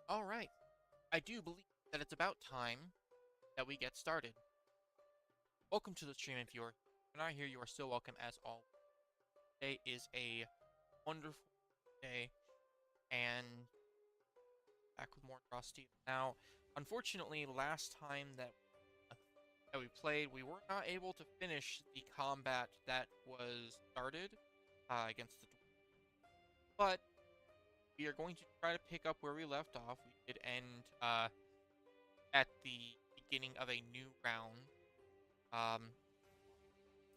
Alright, I do believe that it's about time that we get started. Welcome to the stream, viewer, and I hear you are still welcome as always. Today is a wonderful day, and back with more Frosty. Now, unfortunately, last time that we played, we were not able to finish the combat that was started against the dwarf. But we are going to try to pick up where we left off. We did end at the beginning of a new round,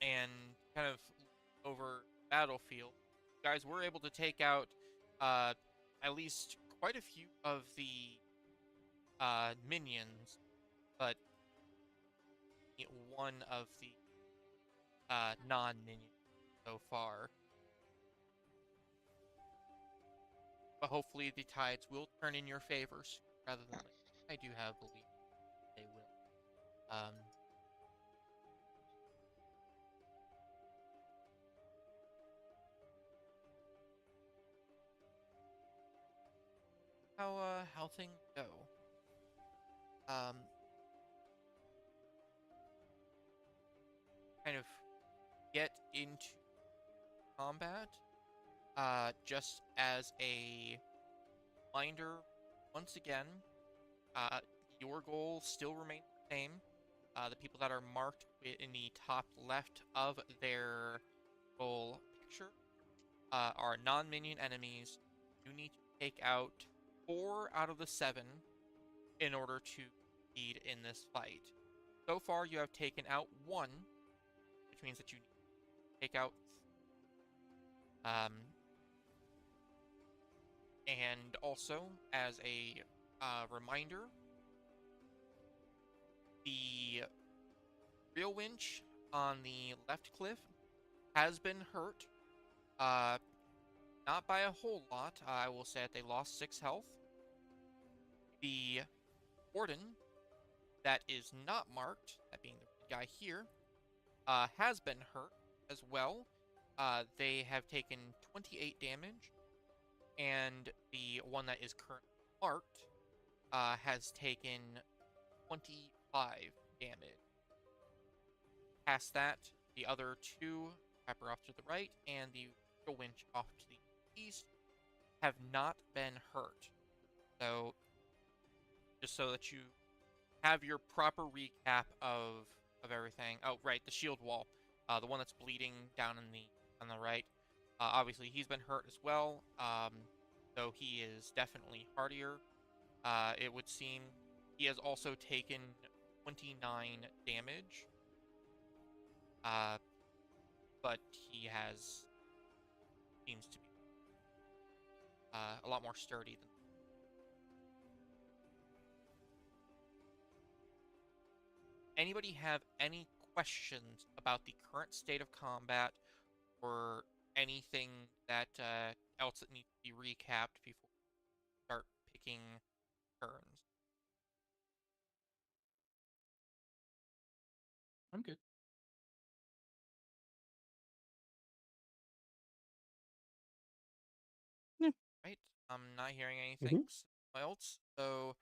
and kind of over battlefield. You guys were able to take out at least quite a few of the minions, but one of the non-minions so far. But hopefully the tides will turn in your favors rather than later. I do have belief they will. How things go? Kind of get into combat. Just as a reminder, once again, your goal still remains the same. The people that are marked in the top left of their goal picture are non-minion enemies. You need to take out 4 out of the 7 in order to succeed in this fight. So far, you have taken out 1, which means that you need to take out and also, as a reminder, the real winch on the left cliff has been hurt. Not by a whole lot. I will say that they lost 6 health. The warden that is not marked, that being the guy here, has been hurt as well. They have taken 28 damage. And the one that is currently marked has taken 25 damage. Past that, the other 2, Pepper off to the right, and the winch off to the east, have not been hurt. So, just so that you have your proper recap of everything. Oh, right, the shield wall, the one that's bleeding down on the right. Obviously, he's been hurt as well, though he is definitely hardier. It would seem he has also taken 29 damage, but he seems to be a lot more sturdy than. Anybody have any questions about the current state of combat or anything that else that needs to be recapped before we start picking turns? I'm good. Yeah. Right? I'm not hearing anything Mhm. else. So,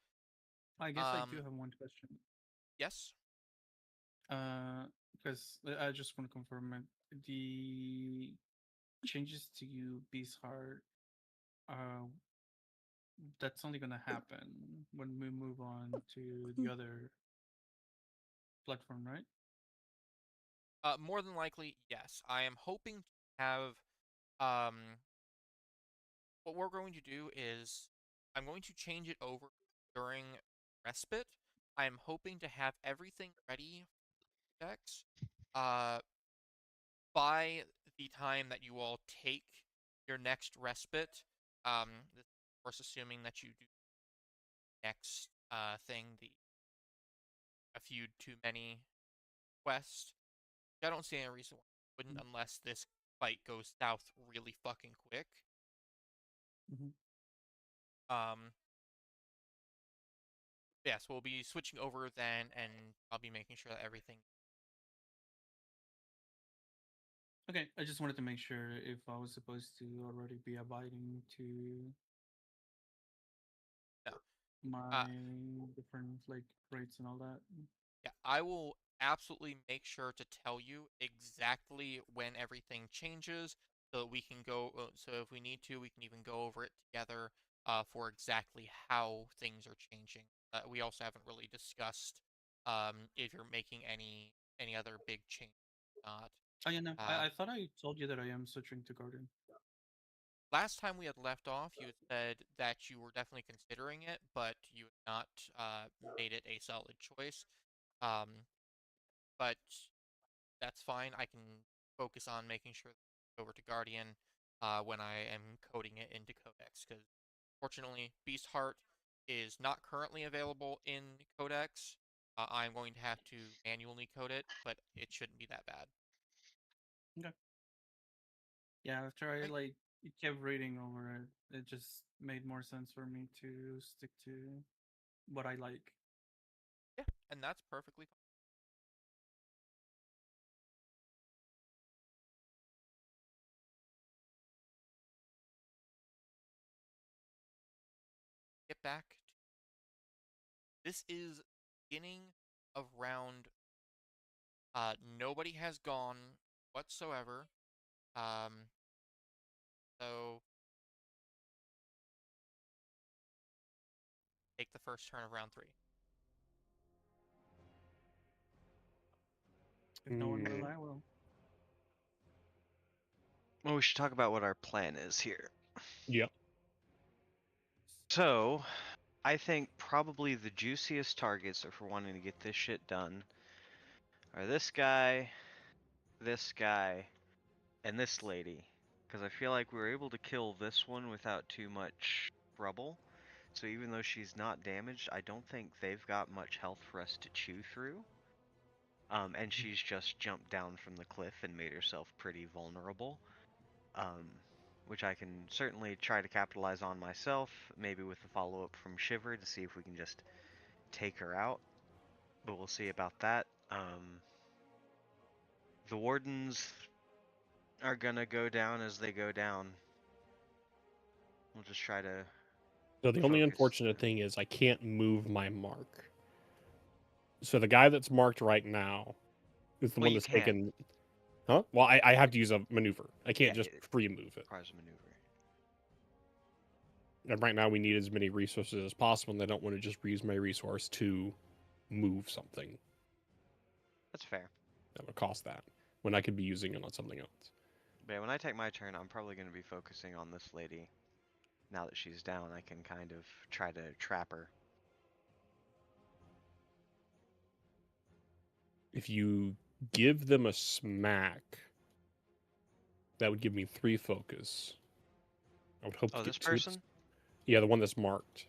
I guess I do have one question. yes. Because I just want to confirm the changes to Beast Heart. That's only gonna happen when we move on to the other platform, right? More than likely, yes. I am hoping to have um what we're going to do is I'm going to change it over during respite. I am hoping to have everything ready for decks uh by the time that you all take your next respite. This is of course assuming that you do next thing, the a feud too many quest. I don't see any reason why you wouldn't unless this fight goes south really fucking quick. Mm-hmm. Um, yes, we'll be switching over then, and I'll be making sure that everything. Okay, I just wanted to make sure if I was supposed to already be abiding to No, my uh, different like rates and all that. yeah, I will absolutely make sure to tell you exactly when everything changes, so that we can go. So if we need to, we can even go over it together. For exactly how things are changing. We also haven't really discussed if you're making any other big change. Not. Oh yeah, no, Uh, I thought I told you that I am switching to Guardian. Last time we had left off, you had said that you were definitely considering it, but you had not made it a solid choice. Um, but that's fine. I can focus on making sure that over to Guardian when I am coding it into Codex, because fortunately, Beast Heart is not currently available in Codex. I'm going to have to manually code it, but it shouldn't be that bad. Okay. Yeah, after I Right? like kept reading over it, it just made more sense for me to stick to what I like. Yeah, and that's perfectly fine. Get back to this is beginning of round. Nobody has gone whatsoever. Um, so take the first turn of round 3. If no one will, Mm. I will. Well, we should talk about what our plan is here. Yep. So, I think probably the juiciest targets for wanting to get this shit done are this guy, and this lady. Because I feel like we were able to kill this one without too much trouble. So even though she's not damaged, I don't think they've got much health for us to chew through. And she's just jumped down from the cliff and made herself pretty vulnerable. Um, which I can certainly try to capitalize on myself, maybe with a follow-up from Shiver to see if we can just take her out. But we'll see about that. The Wardens are gonna go down as they go down. We'll just try to So the only focus. unfortunate thing is I can't move my mark. So the guy that's marked right now is the Well, one you that's can. taken. Huh? Well, I have to use a maneuver. I can't Yeah, just it free move it. requires a maneuver. And right now we need as many resources as possible, and I don't want to just reuse my resource to move something That's fair. that would cost that when I could be using it on something else. But yeah, when I take my turn, I'm probably going to be focusing on this lady. Now that she's down, I can kind of try to trap her. If you give them a smack, that would give me 3 focus. I would hope Oh, to this get 2 at the person? Yeah, the one that's marked.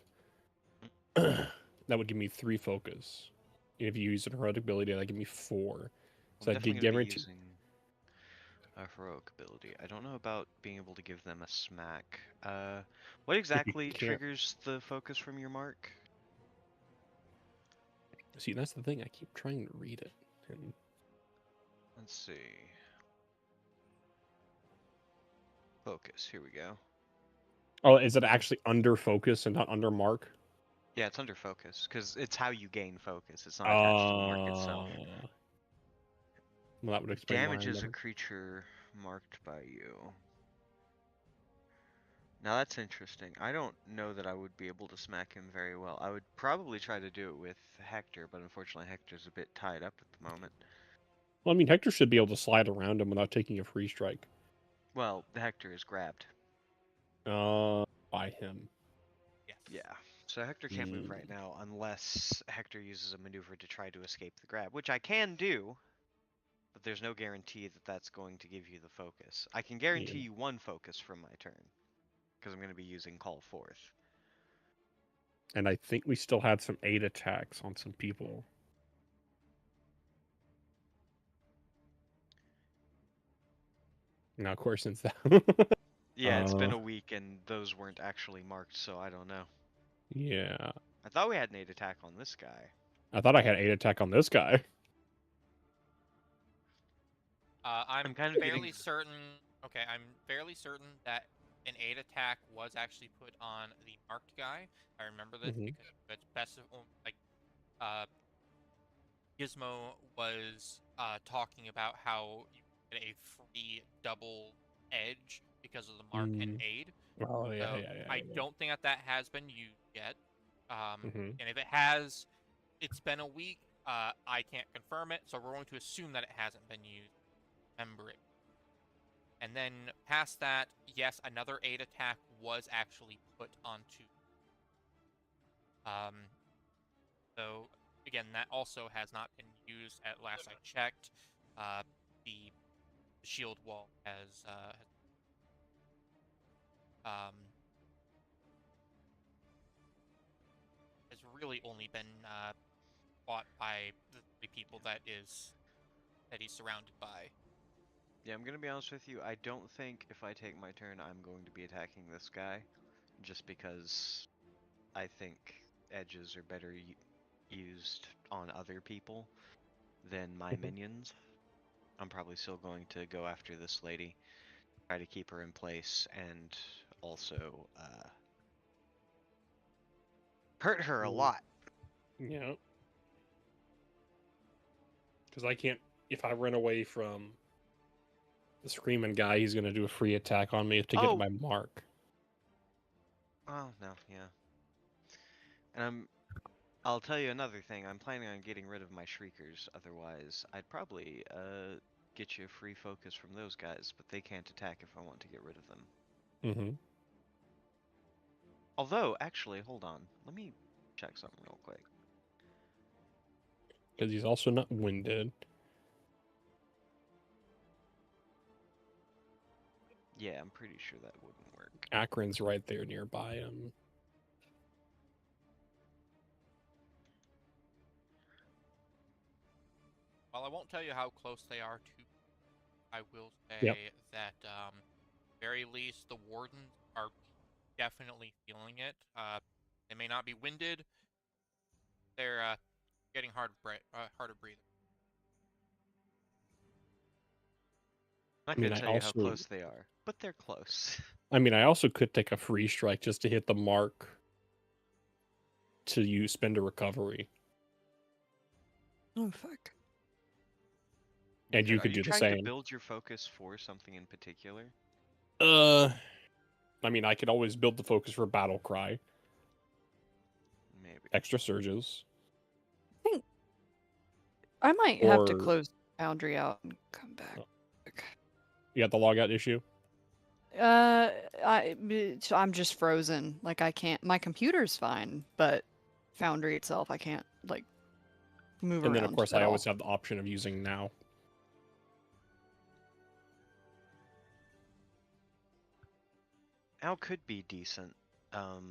That would give me 3 focus. And if you use an heroic ability, that'd give me 4. So I'm I'd be definitely going to be guaranteed. using a heroic ability. I don't know about being able to give them a smack. What exactly can't. triggers the focus from your mark? See, that's the thing. I keep trying to read it. And Let's see. Focus, here we go. oh, is it actually under focus and not under mark? Yeah, it's under focus, because it's how you gain focus. It's not attached to the mark itself. Well, that would explain why I Damages a never... creature marked by you. Now that's interesting. I don't know that I would be able to smack him very well. I would probably try to do it with Hector, but unfortunately Hector's a bit tied up at the moment. Well, I mean, Hector should be able to slide around him without taking a free strike. Well, Hector is grabbed. By him. Yes. Yeah. So Hector can't move right now unless Hector uses a maneuver to try to escape the grab, which I can do, but there's no guarantee that that's going to give you the focus. I can guarantee you 1 focus from my turn, because I'm going to be using Call Forth. And I think we still had some 8 attacks on some people. Now, of course, since that... Yeah, it's been a week and those weren't actually marked, so I don't know. Yeah. I thought we had an 8 attack on this guy. I thought I had 8 attack on this guy. I'm kind of fairly getting... certain. Okay, I'm fairly certain that an 8 attack was actually put on the marked guy. I remember this because it's best of like Gizmo was talking about how you get a free double edge because of the mark and aid. Oh, yeah, So yeah. I don't think that has been used yet. Mhm. And if it has, it's been a week. I can't confirm it, so we're going to assume that it hasn't been used. Remember it. And then past that, yes, another 8 attack was actually put onto. So again, that also has not been used at last I checked. The shield wall has really only been fought by the 3 people that he's surrounded by. Yeah, I'm gonna be honest with you, I don't think if I take my turn I'm going to be attacking this guy, just because I think edges are better used on other people than my minions. I'm probably still going to go after this lady, try to keep her in place, and also hurt her a lot. Yeah. Because I can't... If I run away from the screaming guy, he's going to do a free attack on me to get my mark. Oh, no, yeah. And I'll tell you another thing, I'm planning on getting rid of my Shriekers, otherwise I'd probably get you a free focus from those guys, but they can't attack if I want to get rid of them. Mm-hmm. Although, actually, hold on, let me check something real quick. Because he's also not winded. Yeah, I'm pretty sure that wouldn't work. Akron's right there nearby him. While I won't tell you how close they are to, I will say that very least the wardens are definitely feeling it. They may not be winded. They're getting harder breathing. I'm not gonna tell you how close they are, but they're close. I mean, I also could take a free strike just to hit the mark to spend a recovery. Oh, fuck. And you could do the same. Are you trying to build your focus for something in particular? I mean, I could always build the focus for Battle Cry. Maybe. Extra surges. I might have to close Foundry out and come back. You got the logout issue? I'm just frozen. Like, I can't... My computer's fine, but Foundry itself, I can't, like, move around. And then, of course, I always have the option of using now. Now could be decent. Let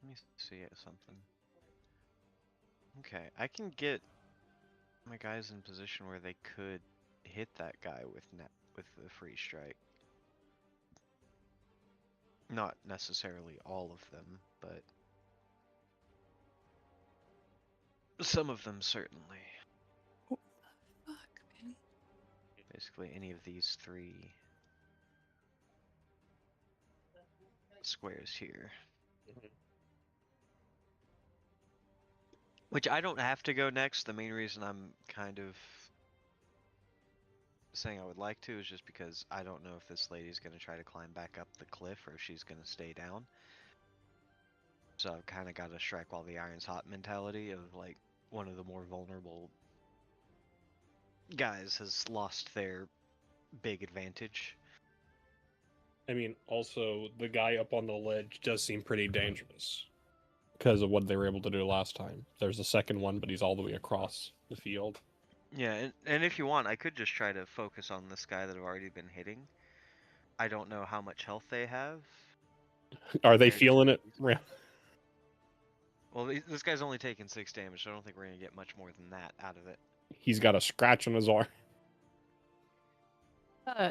me see something. Okay, I can get my guys in position where they could hit that guy with the free strike. Not necessarily all of them, but some of them certainly. Fuck, man. Basically any of these 3 squares here. Mhm. Which I don't have to go next. The main reason I'm kind of saying I would like to is just because I don't know if this lady's going to try to climb back up the cliff or if she's going to stay down. So I've kind of got a strike while the iron's hot mentality of like one of the more vulnerable guys has lost their big advantage. I mean, also the guy up on the ledge does seem pretty dangerous because of what they were able to do last time. There's a second one, but he's all the way across the field. Yeah, and if you want, I could just try to focus on this guy that I've already been hitting. I don't know how much health they have. Are they compared to feeling it? these guys. Well, this guy's only taken 6 damage, so I don't think we're going to get much more than that out of it. He's got a scratch on his arm.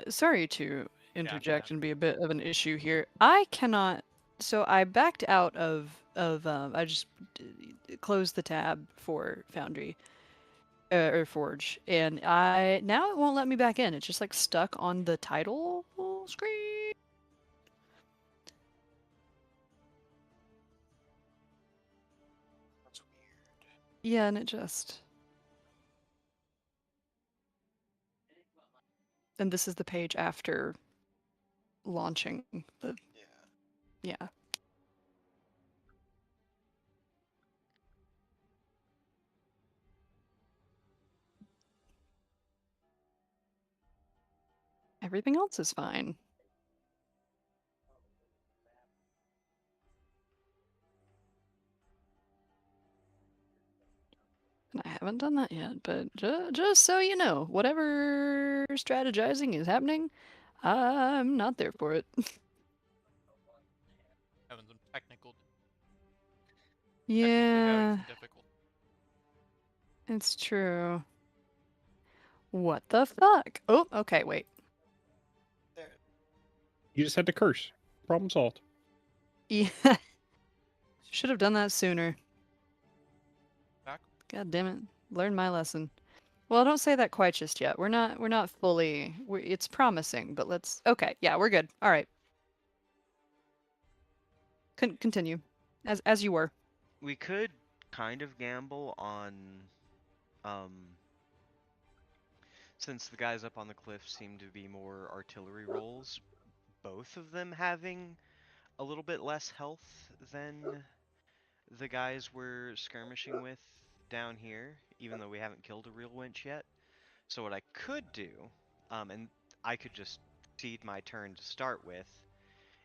Sorry to interject and be a bit of an issue here. I cannot. So I backed out of. I just closed the tab for Foundry or Forge, and now it won't let me back in. It's just like stuck on the title screen. That's weird. Yeah, and it just. And this is the page after launching the. Yeah. Yeah. Everything else is fine. And I haven't done that yet, but just so you know, whatever strategizing is happening, I'm not there for it. Having some technically Yeah, having some difficulty. it's true. What the fuck? Oh, okay, wait. There. You just had to curse. Problem solved. Yeah. Should have done that sooner. Back. God damn it. Learn my lesson. Well, don't say that quite just yet. We're not fully. It's promising, but let's. Okay, yeah, we're good. All right. Continue, as you were. We could kind of gamble on, since the guys up on the cliff seem to be more artillery rolls, both of them having a little bit less health than the guys we're skirmishing with down here, even though we haven't killed a real winch yet. So what I could do, and I could just cede my turn to start with,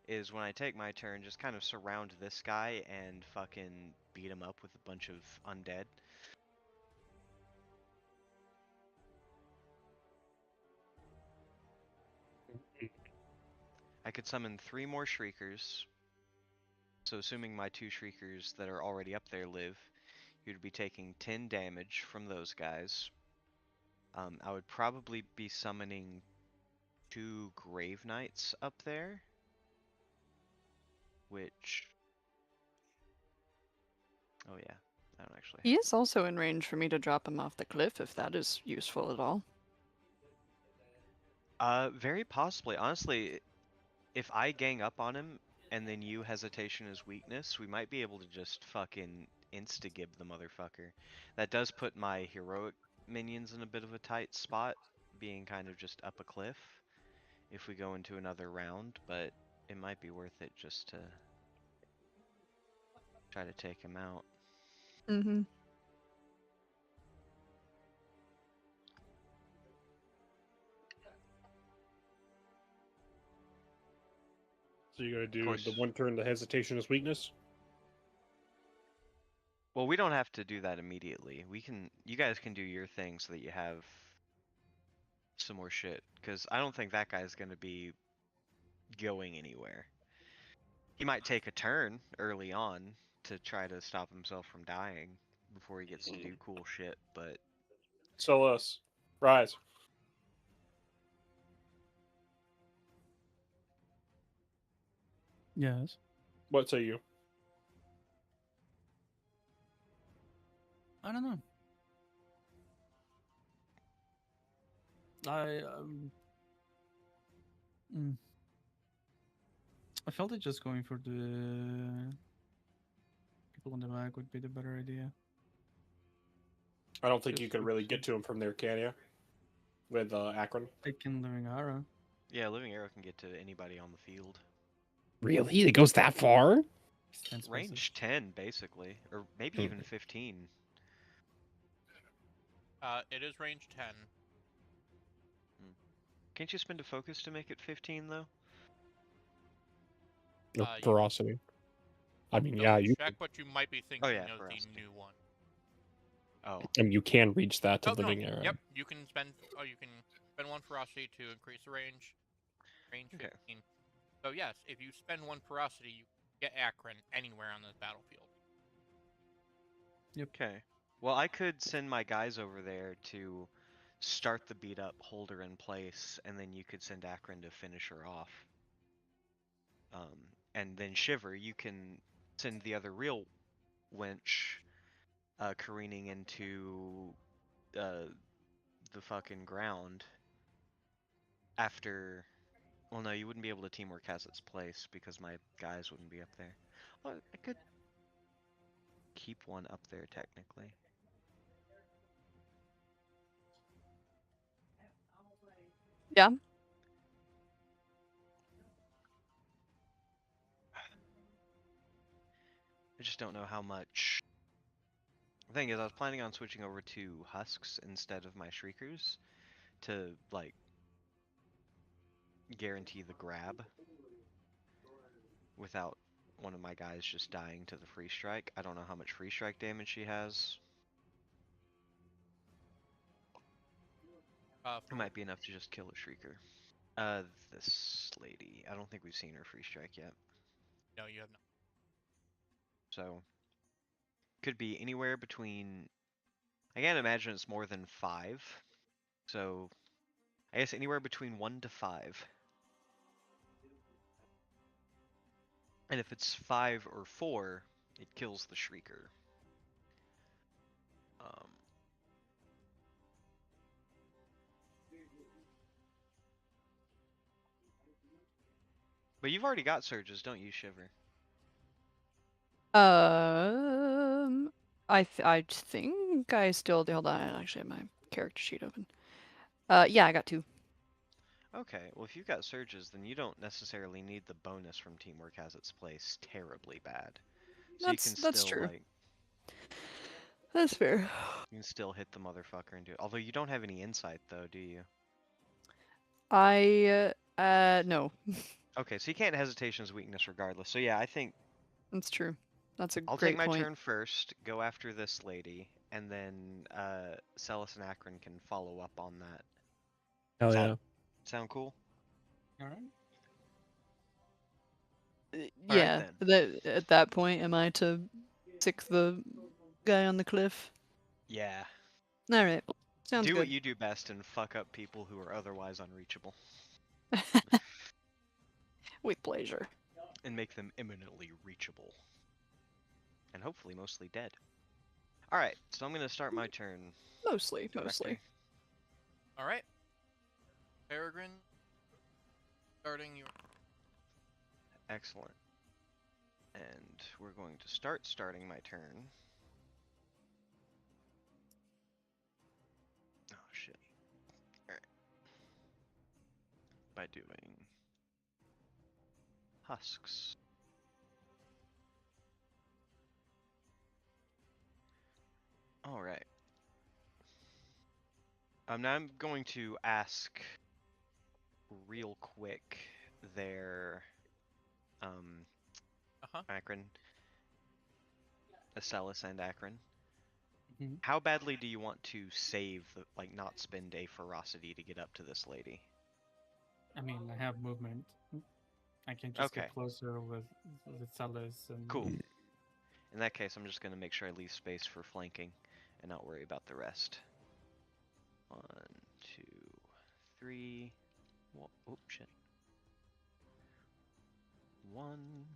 is when I take my turn, just kind of surround this guy and fucking beat him up with a bunch of undead. I could summon 3 more Shriekers. So assuming my 2 Shriekers that are already up there live, you'd be taking 10 damage from those guys. I would probably be summoning 2 Grave Knights up there, which... Oh yeah, I don't actually He have... is also in range for me to drop him off the cliff if that is useful at all. Very possibly. Honestly, if I gang up on him and then you hesitation is weakness, we might be able to just fucking insta-gib the motherfucker. That does put my heroic minions in a bit of a tight spot, being kind of just up a cliff if we go into another round, but it might be worth it just to try to take him out. Mm-hmm. So you're gonna do course. the one turn the hesitation is weakness? Well, we don't have to do that immediately. You guys can do your thing so that you have some more shit, because I don't think that guy's gonna be going anywhere. He might take a turn early on to try to stop himself from dying before he gets to do cool shit, but Solus, rise. Yes. What say you? I don't know. Mm, I felt it just going for the people on the back would be the better idea. I don't think you Just could really because get to him from there, can you? With Akron. I can living arrow. yeah, Living Arrow can get to anybody on the field. Really? It goes that far? It's 10 spaces. Range 10, basically, or maybe Hmm. even 15. It is range 10. Can't you spend a focus to make it 15, though? No, You- ferocity. I mean, Double yeah, you. check, but you might be thinking yeah, of the ferocity. new one. Oh, I mean, you can reach that to Oh, no. living arrow. Yep, you can spend. Oh, you can spend one ferocity to increase the range. Range Okay. 15. So yes, if you spend one ferocity, you get Akron anywhere on this battlefield. okay. Well, I could send my guys over there to start the beat up, hold her in place, and then you could send Akron to finish her off. And then Shiver, you can send the other real wench careening into the fucking ground after. Well, no, you wouldn't be able to teamwork Hazard's place because my guys wouldn't be up there. Well, I could keep one up there technically. Yeah. I just don't know how much. The thing is, I was planning on switching over to Husks instead of my Shriekers to, like, guarantee the grab without one of my guys just dying to the free strike. I don't know how much free strike damage she has. It might be enough to just kill a Shrieker. This lady. I don't think we've seen her free strike yet. No, you have not. So, could be anywhere between. I can't imagine it's more than 5. So, I guess anywhere between 1 to 5. And if it's 5 or 4, it kills the Shrieker. But you've already got surges, don't you, Shiver? I think I still do. Hold on, I actually have my character sheet open. Yeah, I got 2. Okay, well if you've got surges, then you don't necessarily need the bonus from Teamwork Has Its Place terribly bad. So you can That's still true. like That's fair. you can still hit the motherfucker and do it. Although you don't have any insight though, do you? No. Okay, so you can't hesitation's weakness regardless. So yeah, I think That's true. That's a I'll great take my point. turn first, go after this lady, and then Celis and Akron can follow up on that. Hell Does yeah. that sound cool? Alright. Yeah. then. At that point, am I to sick the guy on the cliff? Yeah. All right. Sounds Do good. what you do best and fuck up people who are otherwise unreachable. With pleasure. And make them imminently reachable. And hopefully mostly dead. Alright, so I'm gonna start my turn. Mostly. Director. All right. Peregrine, starting your. Excellent. And we're going to starting my turn. Oh shit. Alright. By doing husks. Alright. Now I'm going to ask real quick their Akron, Acelis and Akron. Mhm. How badly do you want to save, like, not spend a ferocity to get up to this lady? I mean, I have movement. I can just Okay. get closer with Salis and Cool. In that case, I'm just going to make sure I leave space for flanking and not worry about the rest. 1, 2, 3. Oh, shit. 1,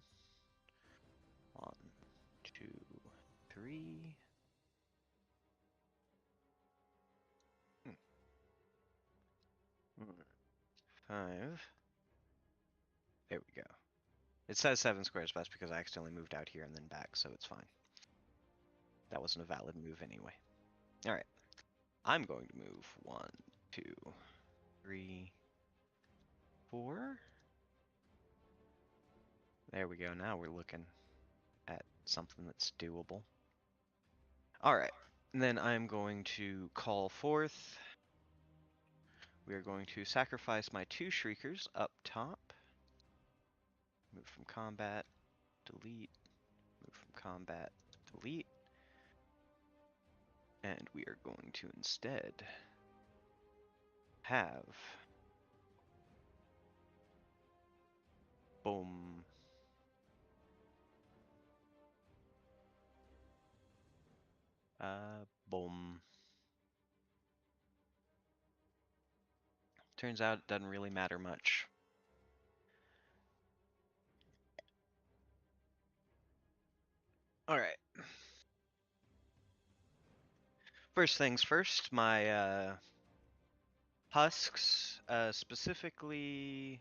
1, 2, 3. 5. There we go. It says 7 squares, but that's because I accidentally moved out here and then back, so it's fine. That wasn't a valid move anyway. Alright. I'm going to move 1, 2, 3, 4. There we go. Now we're looking at something that's doable. Alright. Then I'm going to call forth. We are going to sacrifice my 2 Shriekers up top. Move from combat. Delete. Move from combat. Delete. And we are going to instead have boom. Boom. Turns out it doesn't really matter much. Alright. First things first, my husks, specifically,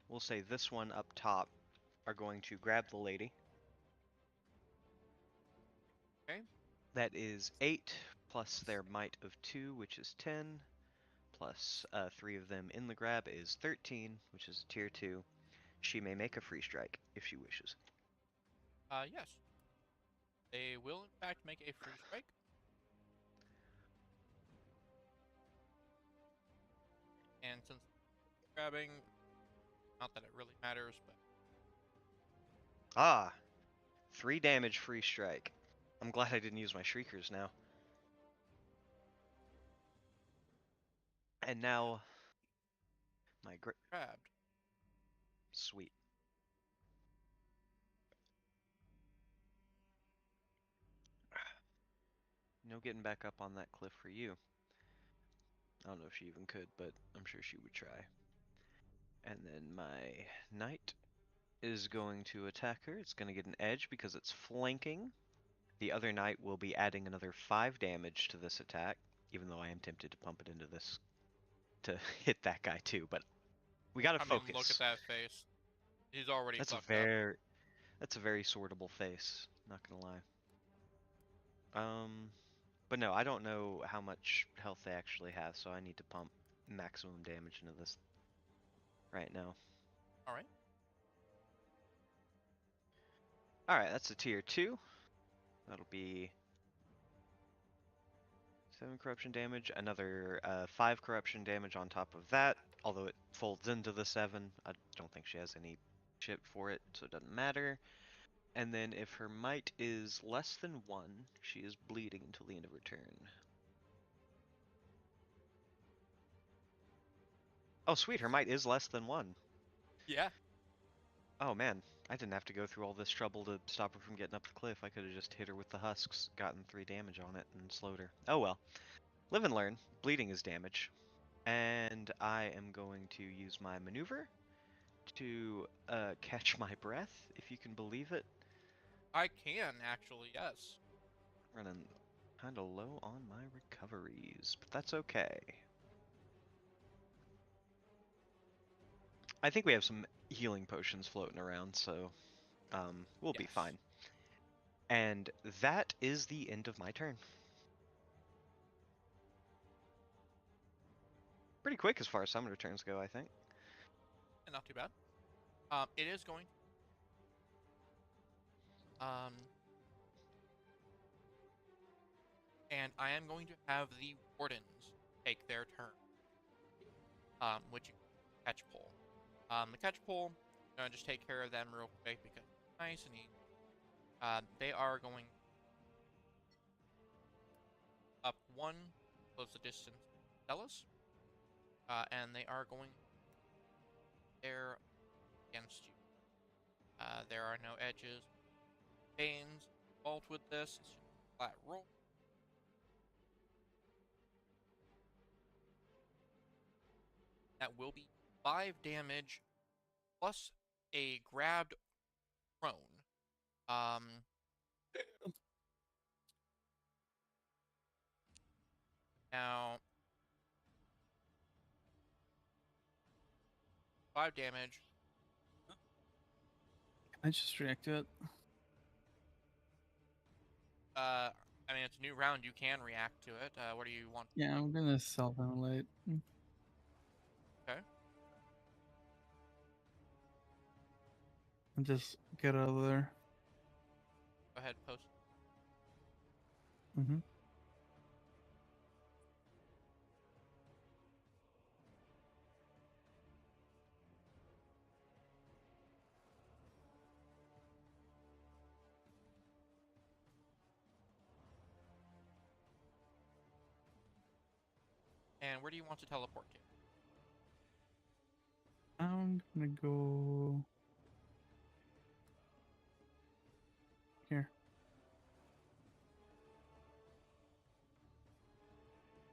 we'll say this one up top, are going to grab the lady. Okay. That is 8 plus their might of 2, which is 10, plus 3 of them in the grab is 13, which is a tier 2. She may make a free strike if she wishes. Yes. They will, in fact, make a free strike. And since grabbing, not that it really matters, but Ah! 3 damage free strike. I'm glad I didn't use my Shriekers now. And now, my grabbed. Sweet. No getting back up on that cliff for you. I don't know if she even could, but I'm sure she would try. And then my knight is going to attack her. It's going to get an edge because it's flanking. The other knight will be adding another 5 damage to this attack, even though I am tempted to pump it into this to hit that guy too, but we gotta I focus. mean, look at that face. He's already That's a fucked up. that's a very sortable face, not gonna lie. But no, I don't know how much health they actually have, so I need to pump maximum damage into this right now. Alright. Alright, that's a tier 2. That'll be 7 corruption damage, another 5 corruption damage on top of that, although it folds into the 7. I don't think she has any chip for it, so it doesn't matter. And then if her might is less than 1, she is bleeding until the end of her turn. Oh sweet, her might is less than 1. Yeah. Oh man, I didn't have to go through all this trouble to stop her from getting up the cliff. I could have just hit her with the husks, gotten 3 damage on it, and slowed her. Oh well. Live and learn. Bleeding is damage. And I am going to use my maneuver to catch my breath, if you can believe it. I can, actually, yes. Running kind of low on my recoveries, but that's okay. I think we have some healing potions floating around, so we'll be Yes. fine. And that is the end of my turn. Pretty quick as far as summoner turns go, I think. And not too bad. It is going. And I am going to have the wardens take their turn. Which you catch pull. The catch pull, I'm gonna just take care of them real quick because it's nice and easy. They are going up 1, close the distance to Celis. And they are going their against you. There are no edges, veins involved with this. It's just a flat roll. That will be 5 damage plus a grabbed prone. Now 5 damage. I just react to it. I mean, it's a new round. You can react to it. What do you want? Yeah, I'm gonna self-immolate. Okay. And just get out of there. Go ahead, post. Mm-hmm. And where do you want to teleport to? I'm gonna go here.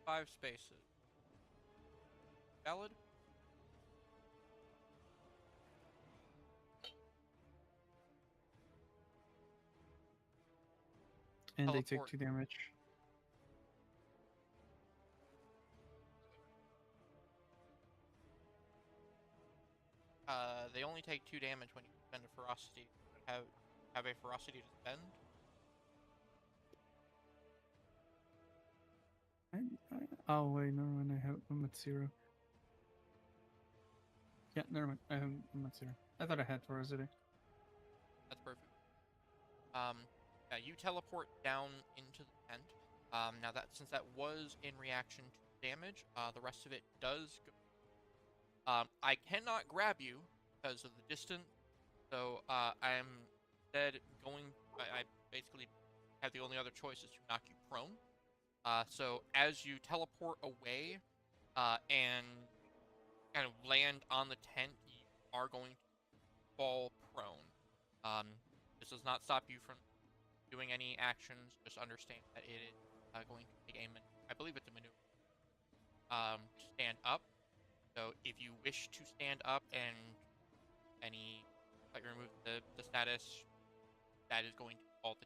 5 spaces. Valid? And they take Teleport. 2 damage. They only take 2 damage when you spend a ferocity. Have a ferocity to spend. Oh wait, never mind. I'm at 0. Yeah, never mind. I'm at 0. I thought I had ferocity. That's perfect. Yeah, you teleport down into the tent. Now that since that was in reaction to damage, the rest of it does go. I cannot grab you because of the distance, so I'm instead going. I basically have the only other choice is to knock you prone. So as you teleport away, and kind of land on the tent, you are going to fall prone. This does not stop you from doing any actions. Just understand that it is going to take I believe it's a maneuver. To stand up. So if you wish to stand up and remove the status, that is going to fall to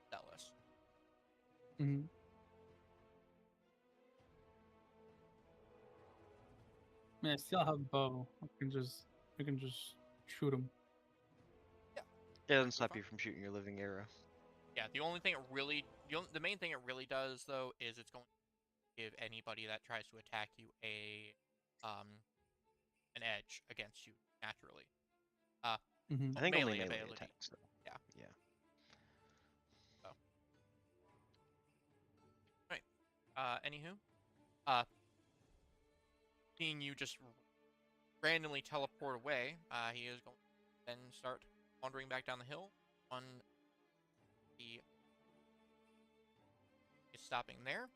Zealous. Mm-hmm. I mean, I still have bow. I can just shoot him. Yeah. It doesn't Perfectly stop you fine. from shooting your living arrow. Yeah, the main thing it really does though is it's going to give anybody that tries to attack you an edge against you naturally. Mm-hmm. I think only Melee melee ability. attacks, though. Yeah. Yeah. So. Right. Anywho, seeing you just randomly teleport away, he is going to then start wandering back down the hill. On the is stopping there.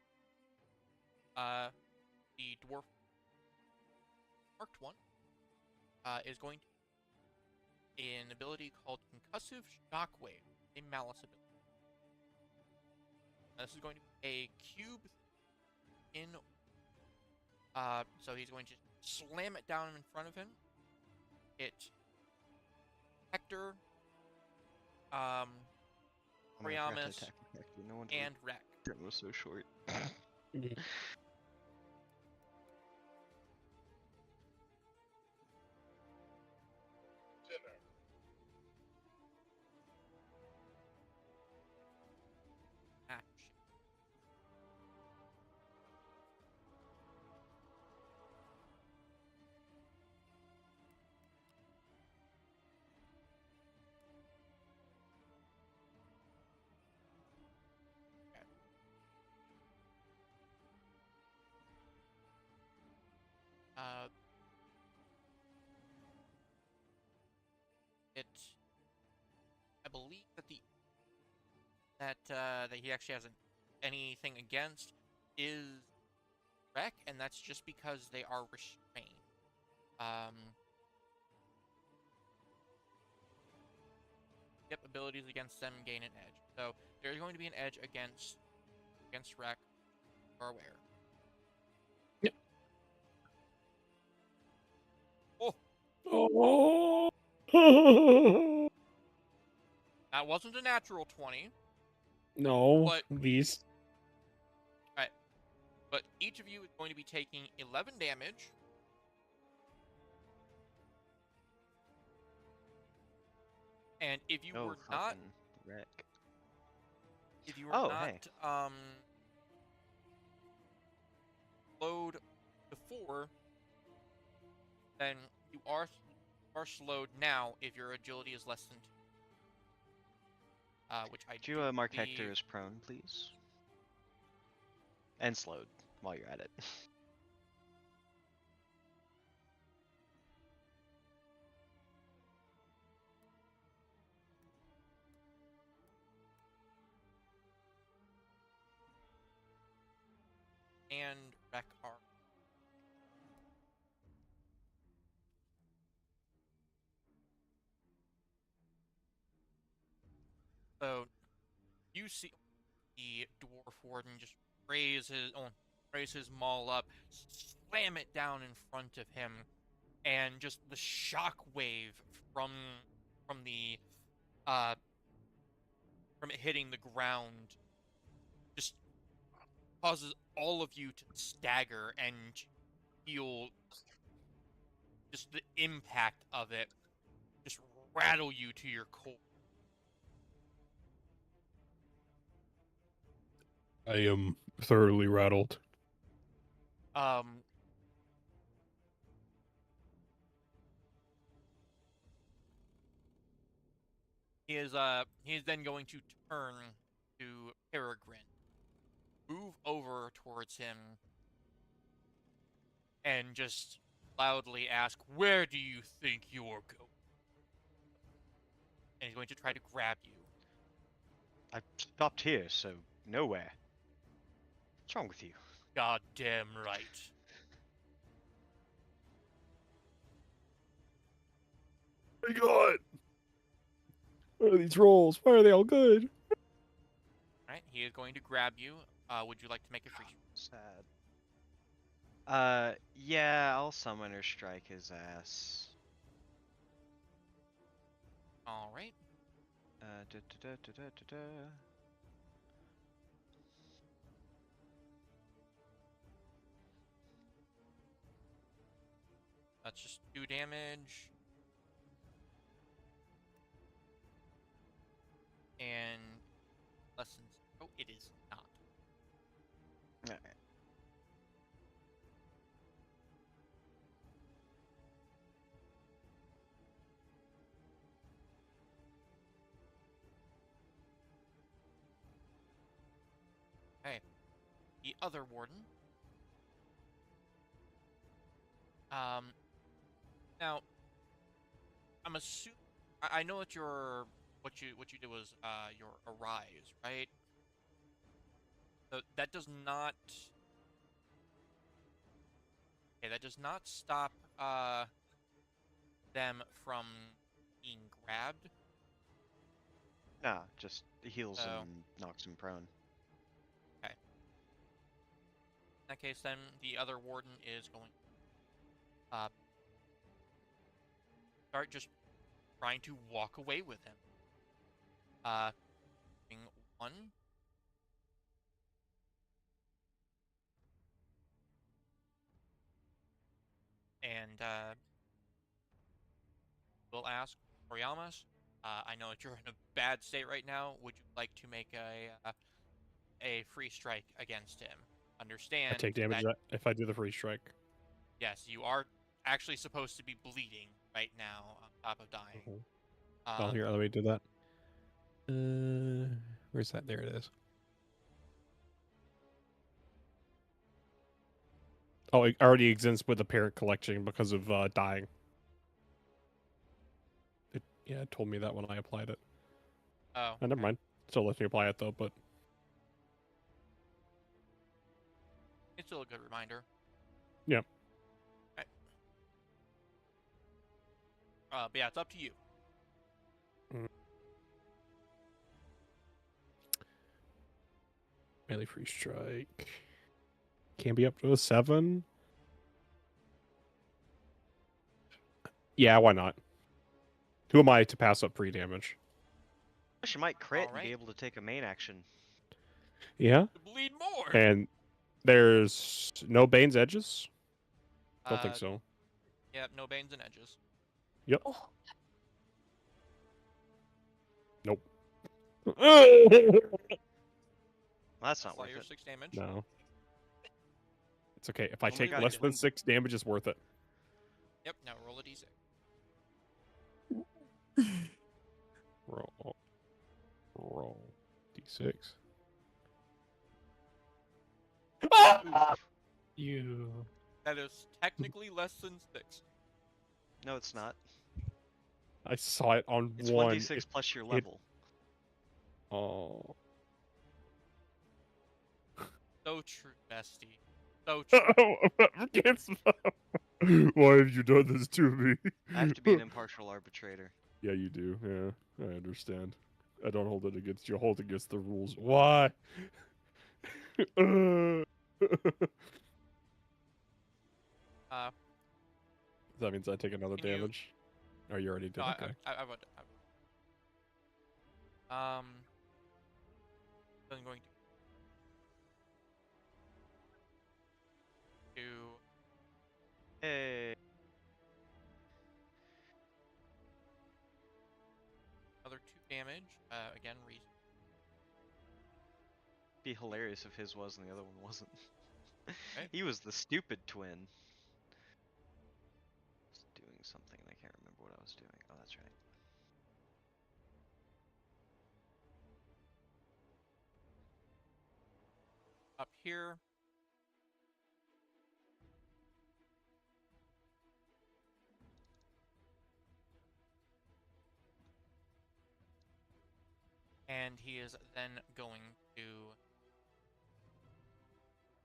The dwarf marked one is going to an ability called Concussive Shockwave, a Malice ability. This is going to be a cube in. So he's going to slam it down in front of him. Hit Hector, I'm gonna have to Priamus, attack effect. No wonder and Rek. the turn was so short. Ah, shit. Okay. It. I believe that he actually hasn't anything against is Rek, and that's just because they are restrained. Yep, abilities against them gain an edge. So there's going to be an edge against Rek. Are aware. Yep. Oh, Oh. that wasn't a natural 20. No, But these. But each of you is going to be taking 11 damage. And if you were not, fucking wreck. if you were Oh, not, hey. slowed before, then you are slowed now if your agility is less than 2. Which I Could you do mark believe... Hector as prone, please? And slowed while you're at it. and Rek are. So you see the dwarf warden just raise his maul up, slam it down in front of him, and just the shock wave from the from it hitting the ground just causes all of you to stagger and feel just the impact of it just rattle you to your core. I am thoroughly rattled. He is then going to turn to Peregrine, move over towards him, and just loudly ask, "Where do you think you're going?" And he's going to try to grab you. I stopped here, so nowhere. What's wrong with you? Goddamn right. Oh my god! What are these rolls? Why are they all good? Alright, he is going to grab you. Would you like to make a free? Sad. Yeah, I'll summoner strike his ass. Alright. Da da da da da da da. That's just 2 damage. And lessons. Oh, it is not. Alright. Okay. The other warden. Now, I'm assuming I know that what you did was your arise, right? So that does not. Okay, that does not stop them from being grabbed. Nah, just heals So, and knocks him prone. in that case, then the other warden is going to start just trying to walk away with him. Doing 1. And we'll ask Oriamas. I know that you're in a bad state right now. Would you like to make a free strike against him? Understand I take damage that, if I do the free strike. yes, you are actually supposed to be bleeding right now on top of dying. Oh, here, let me do that. Where's that? There it is. Oh, it already exists with the parent collection because of dying. It told me that when I applied it. Oh, Never mind. Still lets me apply it though, but it's still a good reminder. yeah. Okay. But yeah, it's up to you. Melee free strike. Can be up to a 7. Yeah, why not? Who am I to pass up free damage? She might crit and Alright. be able to take a main action. Yeah. To bleed more. And there's no Bane's edges? Don't think Uh, so. Yeah, no banes and edges. Yep. Oh. Nope. Well, that's not worth Slayer it. 6 damage. No. It's okay. If I Oh my take God, less you than win. 6 damage, it's worth it. Yep, now roll a d6. Roll. D6. You. That is technically less than 6. No, it's not. I saw it on It's 1. 1d6 plus your it- level. Oh. So true, bestie. So true. Why have you done this to me? I have to be an impartial arbitrator. Yeah, you do. Yeah, I understand. I don't hold it against you. I hold it against the rules. Why? Uh, That means I take another Can you- damage. Oh, you already did. no, Okay. I would. I'm going to Hey. another 2 damage. Again, reason. Be hilarious if his was and the other one wasn't. Right. He was the stupid twin. I was doing something and I can't remember what I was doing. Oh, that's right. Up here. And he is then going to,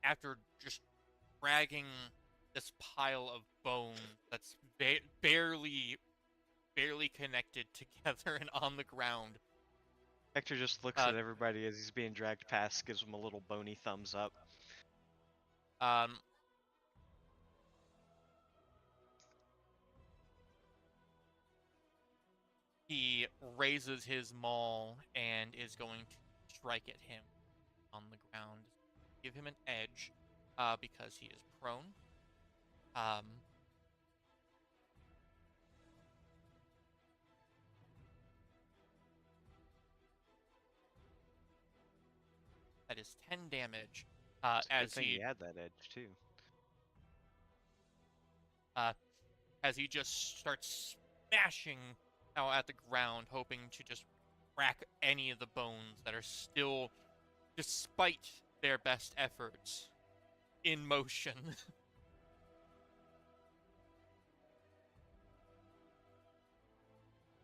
after just dragging this pile of bone that's barely connected together and on the ground. Hector just looks at everybody as he's being dragged past, gives him a little bony thumbs up. He raises his maul and is going to strike at him on the ground. Give him an edge, because he is prone. That is 10 damage. It's a good As thing he he had that edge too. as he just starts smashing out at the ground, hoping to just crack any of the bones that are still, despite their best efforts, in motion.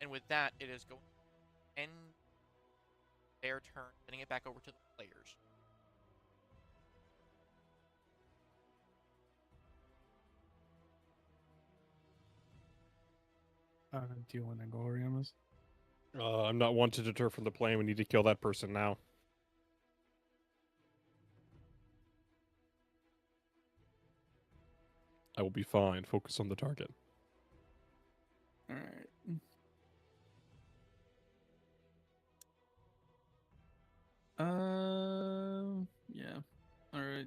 And with that, it is going to end their turn, sending it back over to the players. Do you want to go, Oriamas? I'm not one to deter from the plan. We need to kill that person now. I will be fine. Focus on the target. All right. Yeah. All right.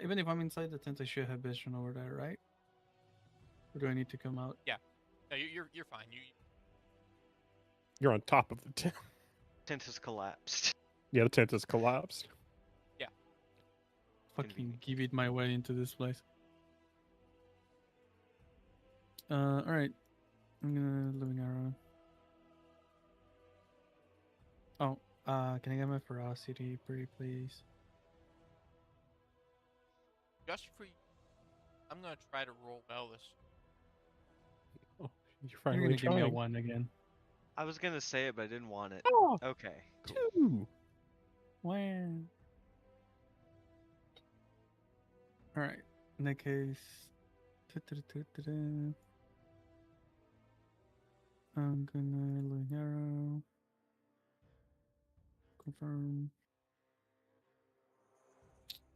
Even if I'm inside the tent, I should have vision over there, right? Or do I need to come out? No, you're fine. You're on top of the tent. Tent has collapsed. Yeah, the tent has collapsed. Fucking Convenient. give it my way into this place. All right. I'm gonna living arrow. Oh, can I get my ferocity, pretty please? Just for you, I'm gonna try to roll well this. You're You're finally gonna give me a trying. 1 again. I was gonna say it, but I didn't want it. Oh, Okay. Cool. 2. Wow. All right. In that case, I'm gonna living arrow. Confirm.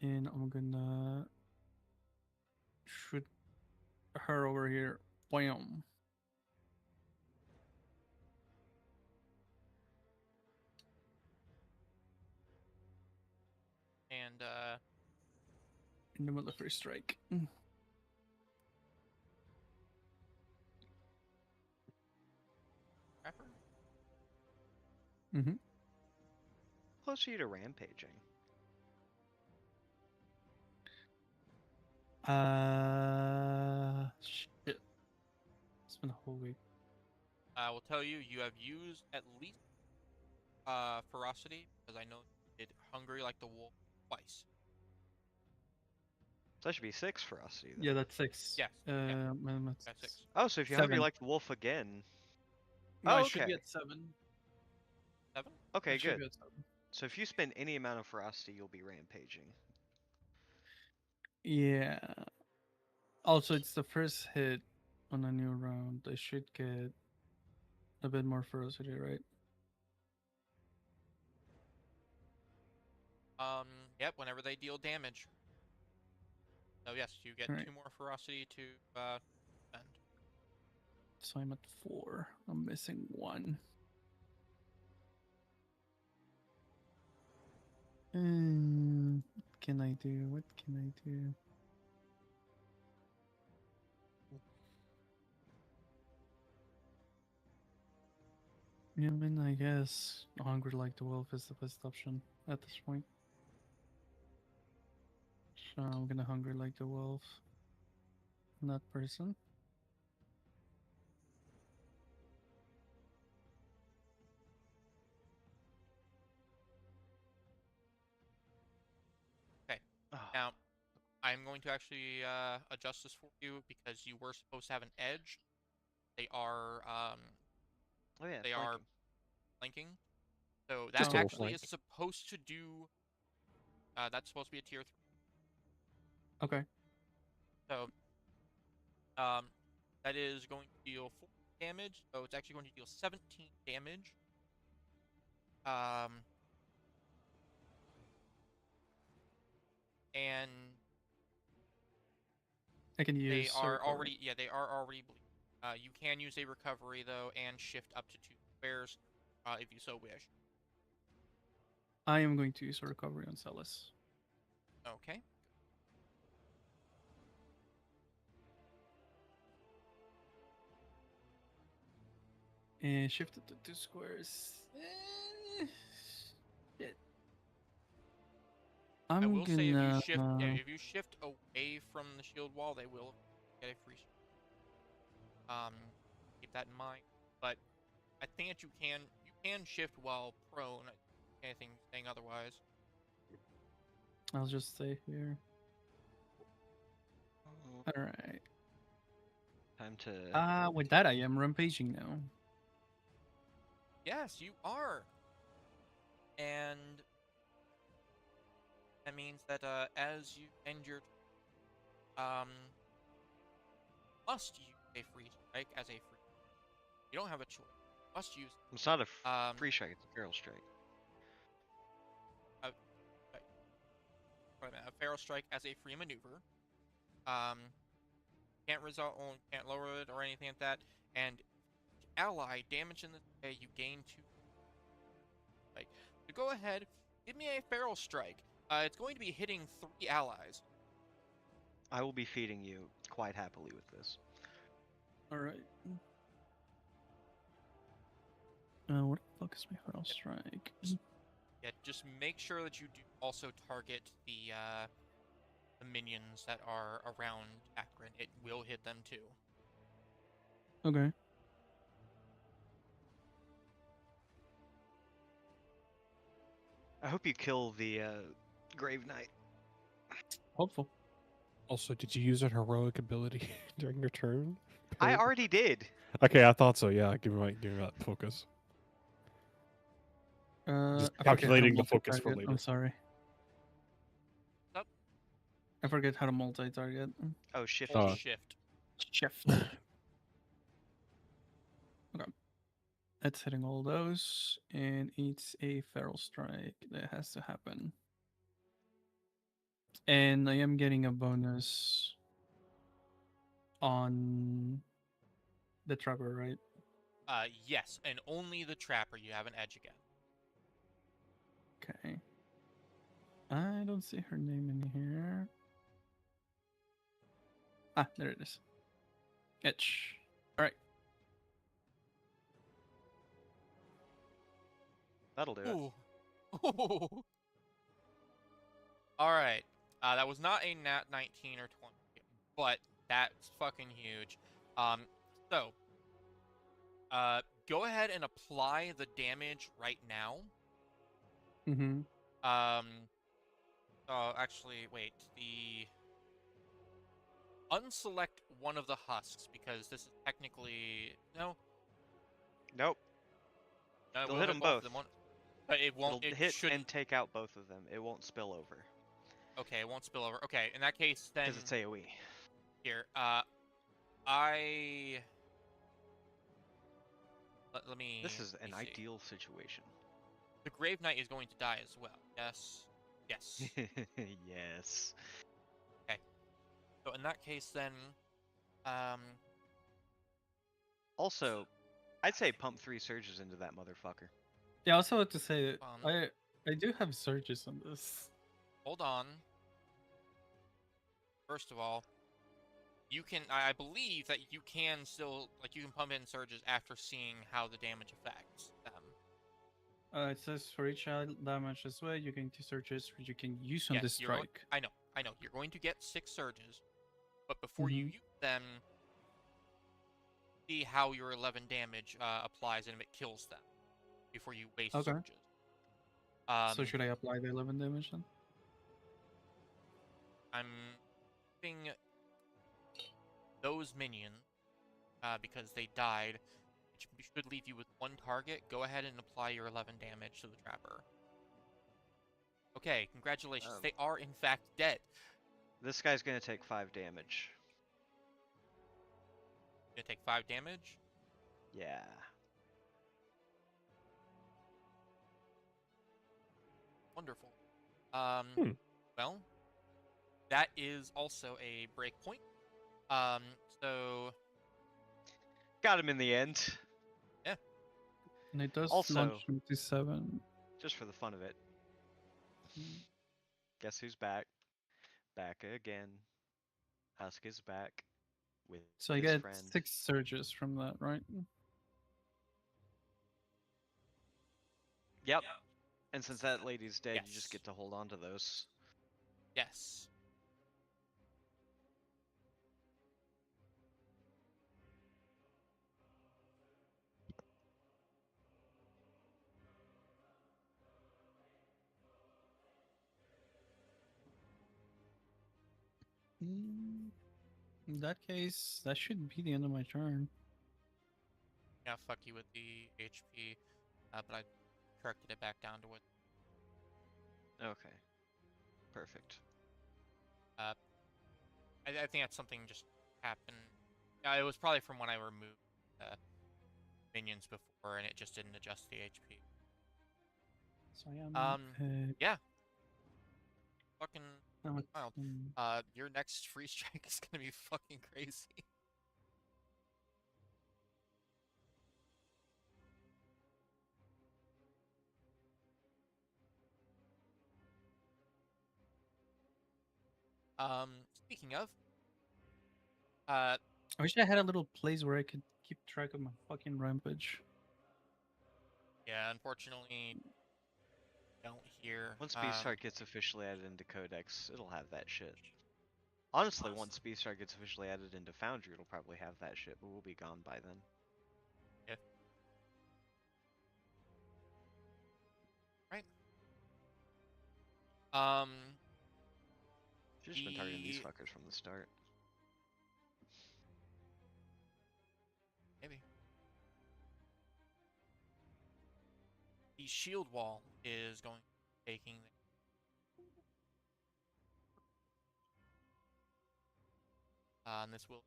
And I'm gonna shoot her over here. Bam. And In the military strike. Trapper? Mm-hmm. Close are you to rampaging? Shit. It's been a whole week. I will tell you, you have used at least ferocity, because I know you did hungry like the wolf twice. So that should be 6 ferocity then. Yeah, that's 6. Yes, yeah. That's That's 6. Oh, so if you're hungry 7. like the wolf again. No, Oh, I should be okay. at 7. 7? Okay, I should good. be at 7. So if you spend any amount of ferocity, you'll be rampaging. Yeah. Also, it's the first hit on a new round. I should get a bit more ferocity, right? Yep, whenever they deal damage. So yes, you get Alright. 2 more ferocity to spend. So I'm at 4. I'm missing 1. What can I do? What can I do? Yeah, I mean, I guess hungry like the wolf is the best option at this point. So I'm gonna hungry like the wolf. That person. Oh, Now, I'm going to actually adjust this for you because you were supposed to have an edge. They are oh yeah, they are flanking. flanking. So Just that a a little actually is flank. supposed to do that's supposed to be a tier 3. Okay. So that is going to deal 4 damage. So it's actually going to deal 17 damage. And I can use they are recovery. already they are already bleeding. You can use a recovery though and shift up to 2 squares if you so wish. I am going to use a recovery on Celis. Okay. And shift it to 2 squares. Shit. I I'm will say gonna. if you shift away from the shield wall, they will get a free. Keep that in mind. But I think that you can shift while prone. Anything saying otherwise. I'll just stay here. Oh, All right. time to. With that, I am rampaging now. Yes, you are. And that means that as you end your must use a free strike as a free. You don't have a choice. Must use It's not a um free strike, it's a feral strike. a feral strike as a free maneuver. Can't can't lower it or anything like that. And ally damage in the day, you gain 2. Like, so go ahead, give me a feral strike. It's going to be hitting 3 allies. I will be feeding you quite happily with this. All right. What the fuck is my feral strike? Yeah, just make sure that you do also target the minions that are around Akron. It will hit them too. Okay. I hope you kill the Grave Knight. Hopeful. Also, did you use a heroic ability during your turn? I already did. Okay, I thought so. Yeah, give me that focus. Just I forget how to calculating the focus for multi-target. later. I'm sorry. Up. I forget how to multi-target. Oh, shift Hold key. shift. Shift. Okay. It's hitting all those, and it's a feral strike that has to happen. And I am getting a bonus on the trapper, right? Yes, and only the trapper. You have an edge again. Okay. I don't see her name in here. Ah, there it is. Etch. All right. That'll do it. Ooh. Ooh. All right. That was not a nat 19 or 20, but that's fucking huge. So, go ahead and apply the damage right now. Mm-hmm. Oh, actually, wait. Unselect one of the husks because this is technically no. Nope. No, They'll we'll hit them both both. of them. But it won't. It'll It hit shouldn't. and take out both of them. It won't spill over Okay, it won't spill over. Okay, in that case, then because it's AOE. here. Let me. This is let an me see. ideal situation. The Grave Knight is going to die as well. Yes. Yes. Yes. So in that case, then, Also, I'd say pump 3 surges into that motherfucker. Yeah, I also want to say that Um, I do have surges on this. hold on. First of all, you can. I believe that you can still you can pump in surges after seeing how the damage affects them. It says for each damage as well, you gain 2 surges, which you can use on Yes, this you're going- strike. I know. You're going to get 6 surges, but before you Mhm. use them, see how your 11 damage applies and if it kills them before you waste Okay. surges. So should I apply the 11 damage then? I'm giving those minions because they died, which should leave you with 1 target. Go ahead and apply your 11 damage to the trapper. Okay, congratulations. They are in fact dead. This guy's gonna take 5 damage. Gonna take 5 damage. Yeah. Wonderful. Hmm. Well, that is also a break point. So Got him in the end. And it does Also- launch 27. Just for the fun of it. Mm. Guess who's back? Back again. Husk is back. With So I his get friend. 6 surges from that, right? Yep. And since that lady's dead, you just Yes. get to hold on to those. yes. In that case, that should be the end of my turn. Yeah, fuck you with the HP, but I corrected it back down to what. Okay. Perfect. I think that's something just happened. It was probably from when I removed minions before, and it just didn't adjust the HP. So I am. Yeah. Fucking now it's, wild. Your next free strike is gonna be fucking crazy. Speaking of, I wish I had a little place where I could keep track of my fucking rampage. yeah, unfortunately, don't hear. Once Beastheart gets officially added into Codex, it'll have that shit. Honestly, once Beastheart gets officially added into Foundry, it'll probably have that shit, but we'll be gone by then. Right. Um, Should've just been targeting these The- fuckers from the start. maybe. The shield wall is going taking. And this will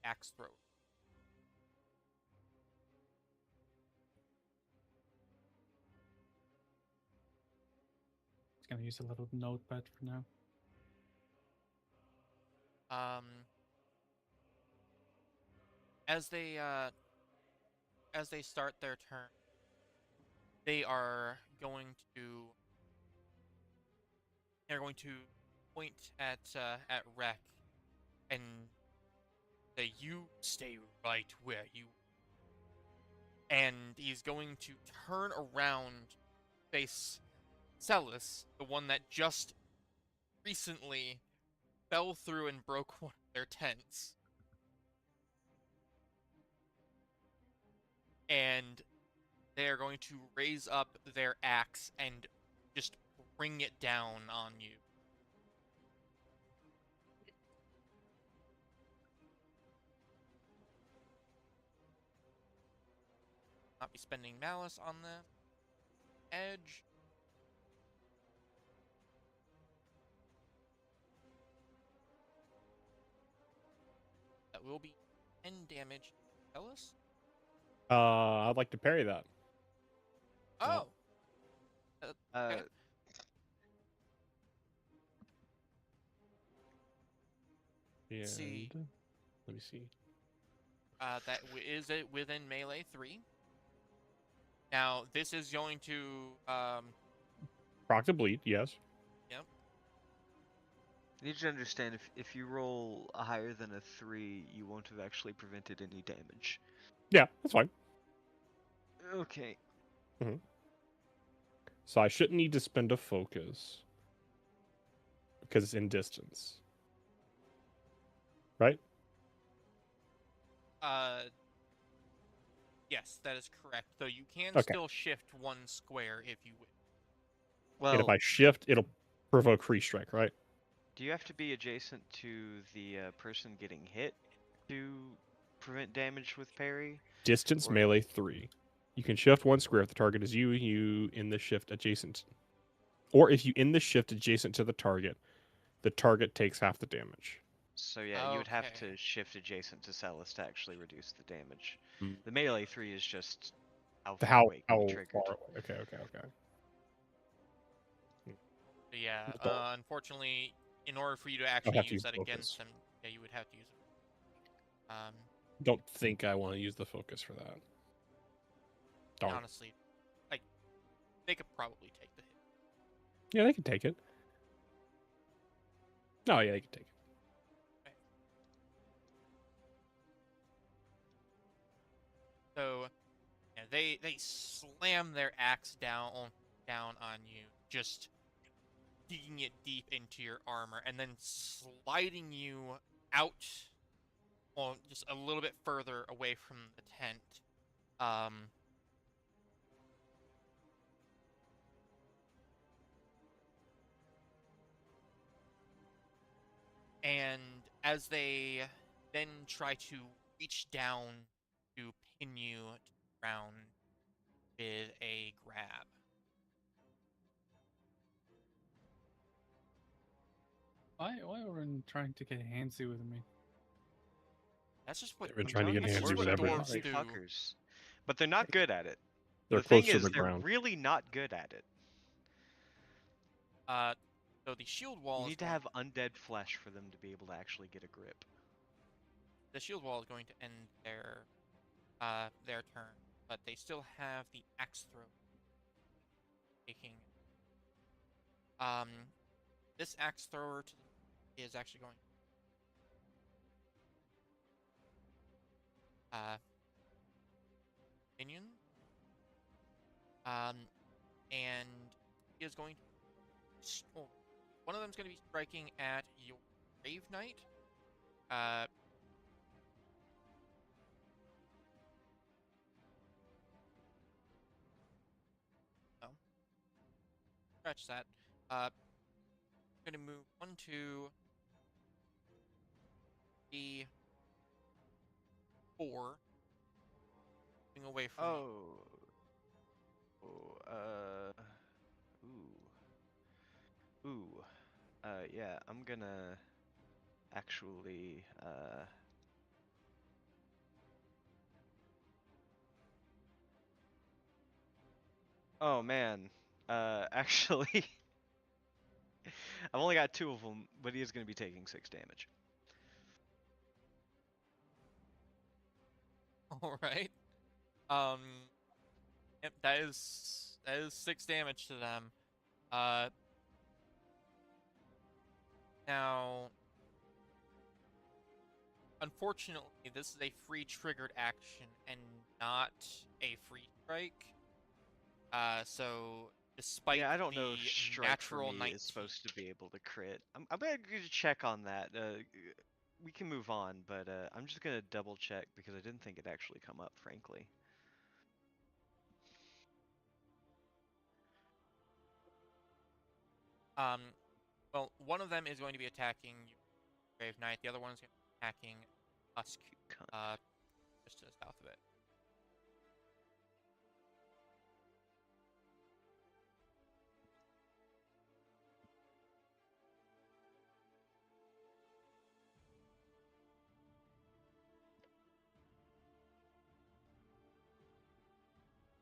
axe throw. Just gonna use a little notepad for now. Um, as they start their turn, they are going to point at Rek and say, "You stay right where you." And he's going to turn around, face Celis, the one that just recently fell through and broke one of their tents. And they are going to raise up their axe and just bring it down on you. Not be spending malice on the edge. That will be 10 damage. Ellis? I'd like to parry that. Oh! Uh, Okay. And See. let me see. Is it within melee 3? Now, this is going to, Proc to bleed, yes. yep. you need to understand if you roll higher than a 3, you won't have actually prevented any damage. Yeah, that's fine. Okay. So I shouldn't need to spend a focus because it's in distance, right? Yes, that is correct. Though you can Okay. still shift 1 square if you wish. And if Well, I shift, it'll provoke free strike, right? do you have to be adjacent to the person getting hit to prevent damage with parry? Distance Or- melee 3. You can shift 1 square if the target is you in the shift adjacent. Or if you in the shift adjacent to the target takes half the damage. So yeah, you would have Okay. to shift adjacent to Celis to actually reduce the damage. Mm. The melee 3 is just how The far how away it can be triggered. far away? Okay. So yeah, That's all. unfortunately, in order for you to I'll actually have to use use that focus. against them, yeah, you would have to use it. Don't think I want to use the focus for that. Darn. Honestly, like, they could probably take the hit. Yeah, they can take it. Oh yeah, they can take it. So, yeah, they slam their axe down on you, just digging it deep into your armor, and then sliding you out, well, just a little bit further away from the tent. And as they then try to reach down to pin you to the ground with a grab. Why are everyone trying to get handsy with me? That's just what They've been trying to get that's just handsy what with dwarves everybody. do. Fuckers. But they're not good at it. They're The thing close to is, the they're ground. really not good at it. So the shield wall You is need to going, have undead flesh for them to be able to actually get a grip. the shield wall is going to end their turn, but they still have the axe throw. Taking this axe thrower is actually going minion. And he is going to, one of them is going to be striking at your Grave Knight. Scratch that. I'm going to move 1, 2, 3, 4. Moving away from you. Yeah, I'm gonna actually, oh man, actually, I've only got 2 of them, but he is gonna be taking 6 damage. All right. Um, yep, that is 6 damage to them. Now, unfortunately, this is a free triggered action and not a free strike. So despite Yeah, I don't the know if strike for natural me 19, is supposed to be able to crit. I'm gonna go check on that. We can move on, but I'm just gonna double check because I didn't think it actually come up, frankly. well, one of them is going to be attacking you, Grave Knight. The other one is going to be attacking Husk, Cunt. just to the south of it.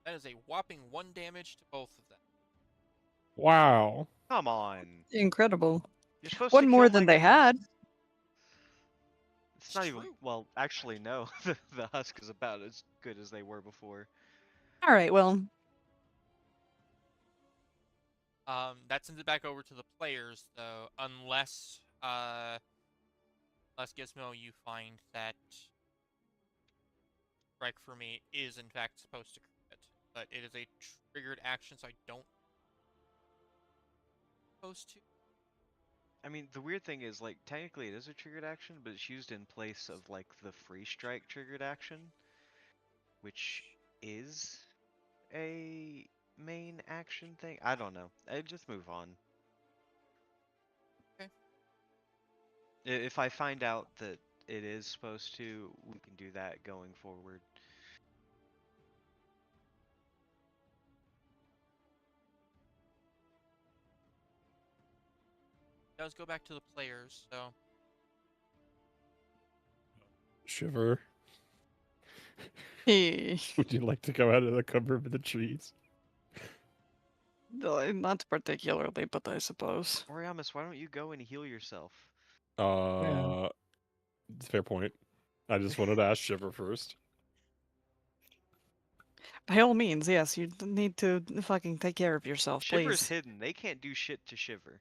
That is a whopping 1 damage to both of them. Wow. Come on. Incredible. You're supposed to One more kill than my they had. guys. It's not even. True. Well, actually, no. The husk is about as good as they were before. All right, well, That sends it back over to the players, though, unless Gizmo, you find that strike for me is in fact supposed to crit, but it is a triggered action, so I don't supposed to. I mean, the weird thing is, like, technically it is a triggered action, but it's used in place of, like, the free strike triggered action, which is a main action thing. I don't know. I just move on. Okay. If I find out that it is supposed to, we can do that going forward. It does go back to the players, so Shiver. he, Would you like to go out of the cover of the trees? not particularly, but I suppose. Oriamis, why don't you go and heal yourself? It's a fair point. I just wanted to ask Shiver first. By all means, yes, you need to fucking take care of yourself, Shiver's please. hidden. They can't do shit to Shiver.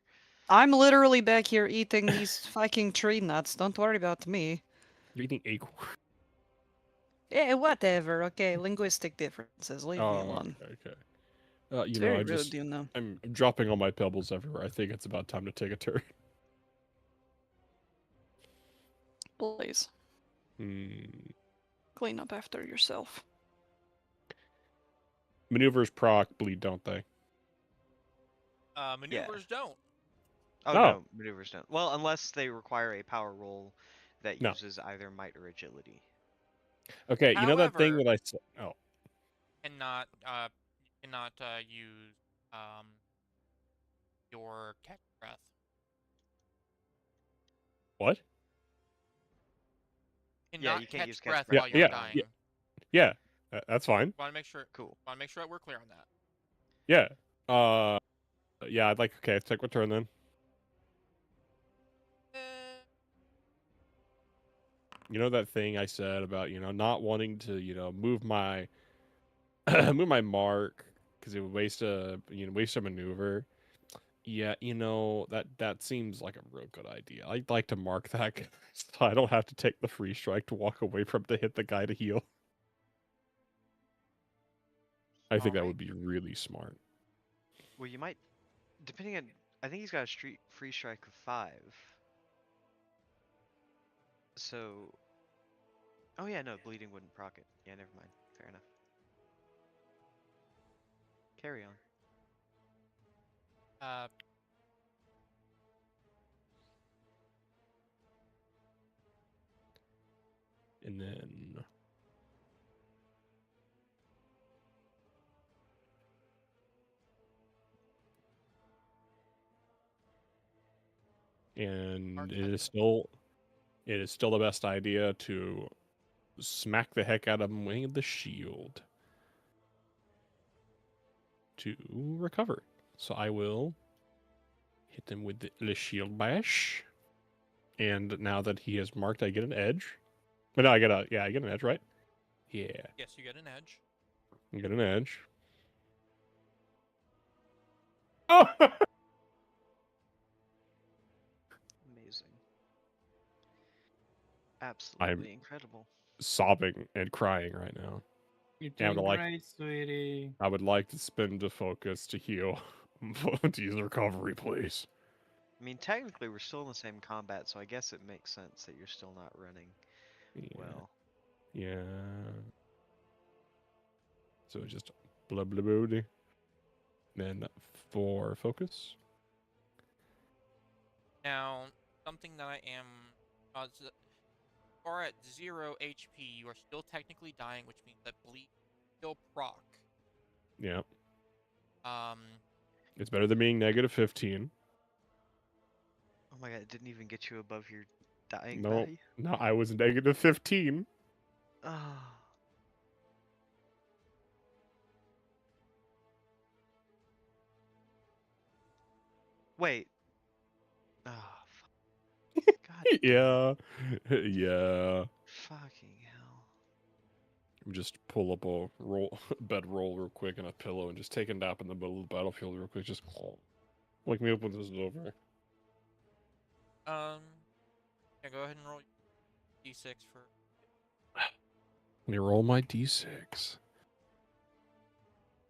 I'm literally back here eating these fucking tree nuts. Don't worry about me. You're eating acorn. Yeah, whatever. Okay, linguistic differences. Leave me alone. Okay. It's You know, very rude, you know. I'm dropping all my pebbles everywhere. I think it's about time to take a turn. Please, clean up after yourself. Maneuvers proc bleed, don't they? maneuvers don't. Oh No. no, maneuvers don't. Well, unless they require a power roll that No. uses either might or agility. Okay, you know that thing However- that I said. Oh, Cannot use your catch breath. what? Cannot you can't use catch breath breath while while you're you're dying. Yeah, that's fine. Want to make sure. Cool. Want to make sure that we're clear on that. Yeah. Yeah, I'd like. Okay, let's take my turn then. Eh, You know that thing I said about not wanting to move my move my mark because it would waste a maneuver. Yeah, that seems like a real good idea. I'd like to mark that guy so I don't have to take the free strike to walk away from to hit the guy to heal. I think that Alright. would be really smart. Well, you might, depending on. I think he's got a free strike of 5. So. Oh yeah, no, bleeding wouldn't proc it. Yeah, never mind. Fair enough. Carry on. And then and it is still the best idea to smack the heck out of him with the shield to recover. So I will hit them with the shield bash. And now that he is marked, I get an edge. But no, I get an edge, right? Yeah. Yes, you get an edge. You get an edge. Oh! Amazing. Absolutely incredible. Sobbing and crying right now. You're Yeah, doing like- great, sweetie. I would like to spend the focus to heal. To use recovery, please. I mean, technically, we're still in the same combat, so I guess it makes sense that you're still not running Yeah. well. Yeah. So just blah blah blah. Then for focus. Now, something that I am, are at 0 HP, you are still technically dying, which means that bleed still proc. Yeah. Um, It's better than being negative 15. Oh my god, it didn't even get you above your dying No, value? no, I was negative 15. Oh. Wait. Oh, God damn it. Yeah. Yeah. Fucking hell. Just pull up a roll, bedroll real quick and a pillow and just take a nap in the middle of the battlefield real quick. Just wake me up when this is over. yeah, go ahead and roll d6 for. Let me roll my d6.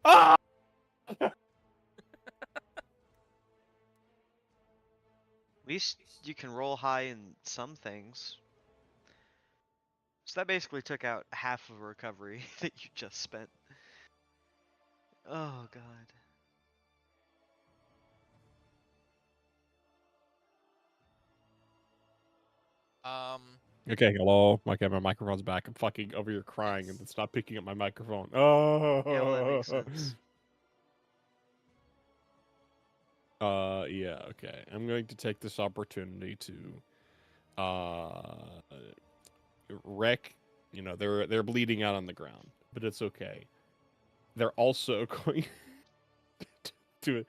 Ah! At least you can roll high in some things. So that basically took out half of a recovery that you just spent. Oh god. Okay, hello. Okay, my microphone's back. I'm fucking over here crying and Yes. it's not picking up my microphone. Oh. Yeah, well, that makes sense. Yeah, okay. I'm going to take this opportunity to, wreck. You know, they're bleeding out on the ground, but it's okay. They're also going to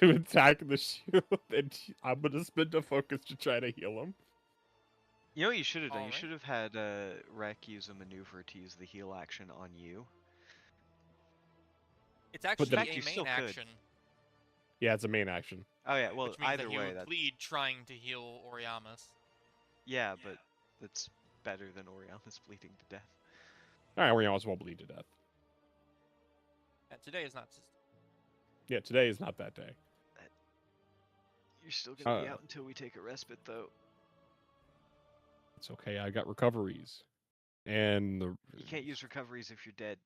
attack the shield, and I'm gonna spend a focus to try to heal them. You know what you should have done? You Alright. should have had Rek use a maneuver to use the heal action on you. It's actually then- In fact, a you main still could. action, Yeah, it's a main action. Oh yeah, well, which means either that he way, would that bleed trying to heal Oriamis. yeah, but it's better than Oriana's bleeding to death. All right, we might as well bleed to death. And today is not. Yeah, today is not that day. You're still gonna be Uh, out until we take a respite, though. It's okay. I got recoveries, and the You can't use recoveries if you're dead,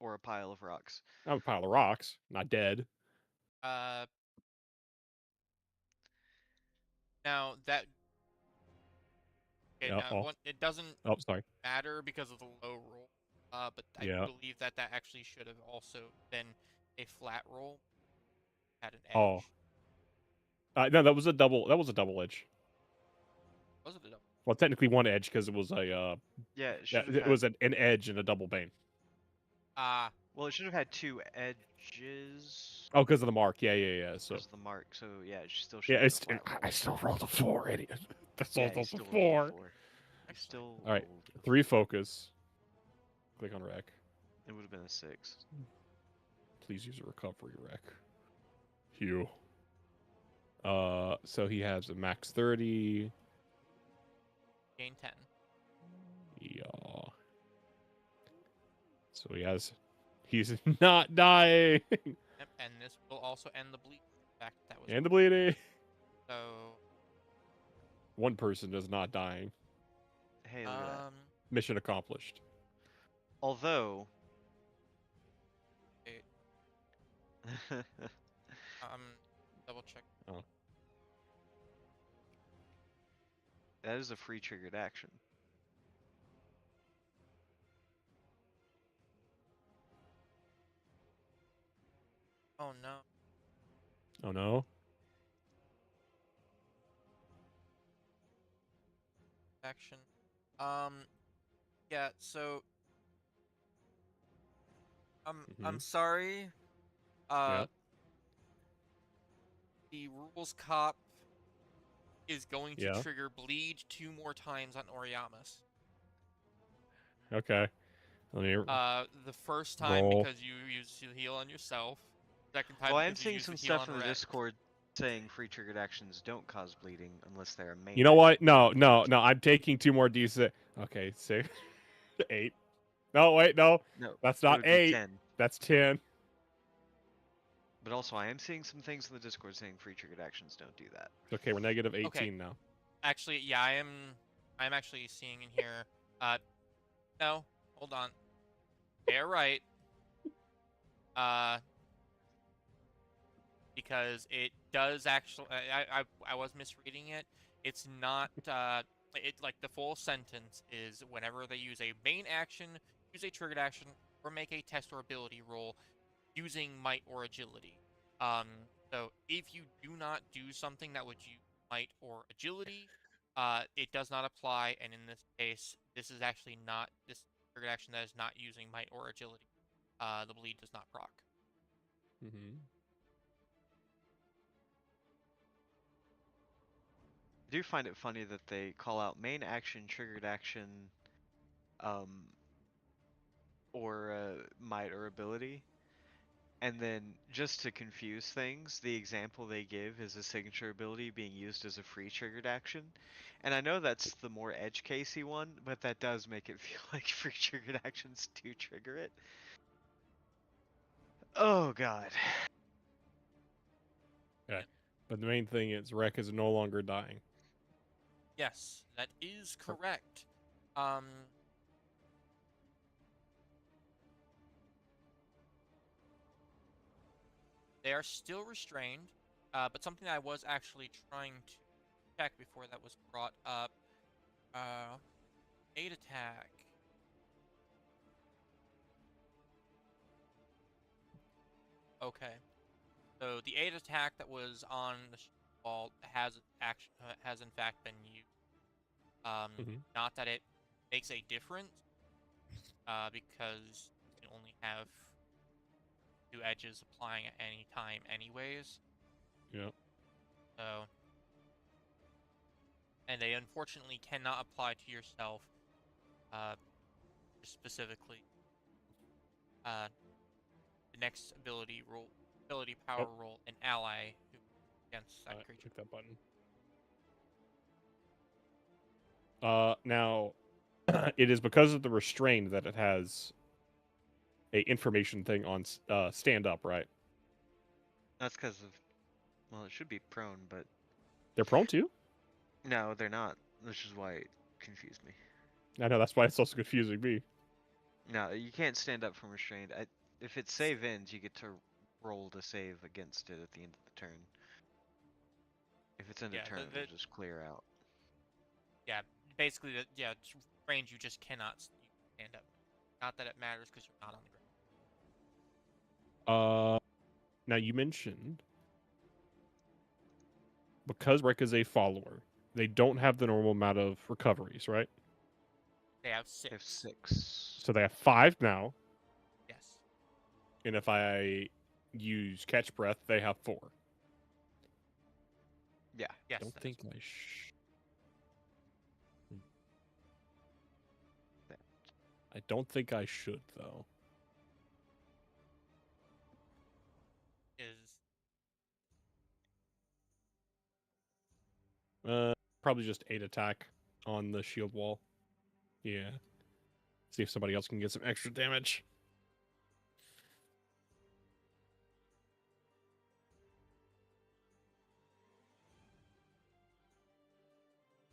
or a pile of rocks. I'm a pile of rocks, not dead. Now that. Okay, Yeah, now it doesn't Oh, sorry. matter because of the low roll. But I Yeah. believe that actually should have also been a flat roll. Had an edge. Oh. No, that was a double. That was a double edge. Was it a double? Well, technically one edge because it was a Yeah, it yeah, should have it had, was an edge and a double bane. well, it should have had 2 edges Oh, because of the mark. Yeah. So because of the mark. So yeah, it still should yeah, have it's, been a flat roll. I still rolled a 4, idiot. That's Yeah, all you rolled still a rolled 4. a 4. You still All right. rolled a 3 focus. Click on rec. It would have been a 6. Please use a recovery rec. Hugh. So he has a max 30. Gain 10. Yeah. So he's not dying. Yep, and this will also end the bleed. In fact, that was And the bleeding. so. One person is not dying. Hey, look at Mission accomplished. that. Although. It, double check. Oh. That is a free triggered action. Oh no. Oh no. Action. Yeah. So. I'm sorry. Yeah. The rules cop is going to Yeah. trigger bleed 2 more times on Oriamis. Okay. Let me The first time roll. because you used to heal on yourself. Second time Well, I am because you seeing used some to heal stuff on in the Red. Discord saying free triggered actions don't cause bleeding unless they're a main. You know what? action. No. I'm taking 2 more D6. Okay, 6, 8. No, wait, no. No, That's it not would be 8. 10. That's 10. But also, I am seeing some things in the Discord saying free triggered actions don't do that. Okay, we're negative 18 Okay. now. Actually, yeah, I'm actually seeing in here. No, hold on. They're right. Because it does actually. I was misreading it. It's not. It like the full sentence is whenever they use a main action, use a triggered action, or make a test or ability roll using might or agility. So if you do not do something that would use might or agility, it does not apply. And in this case, this is actually not this triggered action that is not using might or agility. The bleed does not proc. Mm-hmm. I do find it funny that they call out main action, triggered action, or might or ability. And then, just to confuse things, the example they give is a signature ability being used as a free triggered action. And I know that's the more edge casey one, but that does make it feel like free triggered actions do trigger it. Oh god. Okay. But the main thing is Rek is no longer dying. Yes, that is Oh. correct. They are still restrained, but something I was actually trying to check before that was brought up. 8 attack. Okay. So the 8 attack that was on the wall has in fact been used. Not that it makes a difference, because you can only have 2 edges applying at any time anyways. Yeah. So, and they unfortunately cannot apply to yourself, specifically. The next ability power roll, an ally who against that creature. Click that button. Now, it is because of the restraint that it has a information thing on stand up, right? That's because of. Well, it should be prone, but. They're prone too? No, they're not. Which is why it confused me. I know, that's why it's also confusing me. No, you can't stand up from restrained. If it save ends, you get to roll to save against it at the end of the turn. If it's end of turn, it'll just clear out. Yeah, basically, range you just cannot stand up. Not that it matters because you're not on the ground. Now you mentioned because Rek is a follower, they don't have the normal amount of recoveries, right? They have 6. They have 6. So they have 5 now. Yes. And if I use catch breath, they have 4. Yeah. Yes. Don't think I I don't think I should though. Probably just 8 attack on the shield wall. Yeah. See if somebody else can get some extra damage.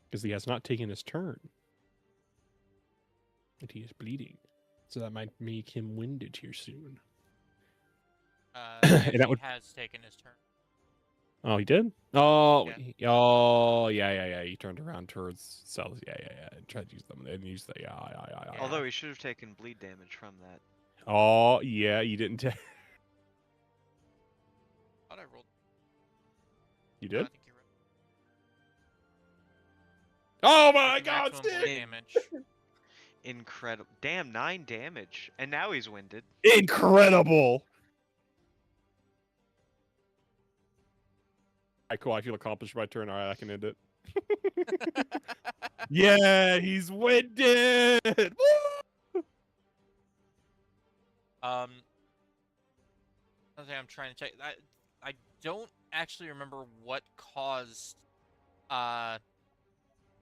Because he has not taken his turn. And he is bleeding. So that might make him winded here soon. Yes, And that he would... has taken his turn. Oh, he did? Oh, Yeah. Oh, yeah. He turned around towards cells. Yeah. And tried to use them. And used the yeah. Although he should have taken bleed damage from that. Oh, yeah, you didn't take... Thought I rolled. You No, did? I think you're right. Oh my Taking god, maximum Steve! bleed damage. Incredible. Damn, 9 damage. And now he's winded. Incredible! Alright, cool. I feel accomplished my turn. Alright, I can end it. Yeah, he's winded! Woo! Another thing I'm trying to check. I don't actually remember what caused Wreck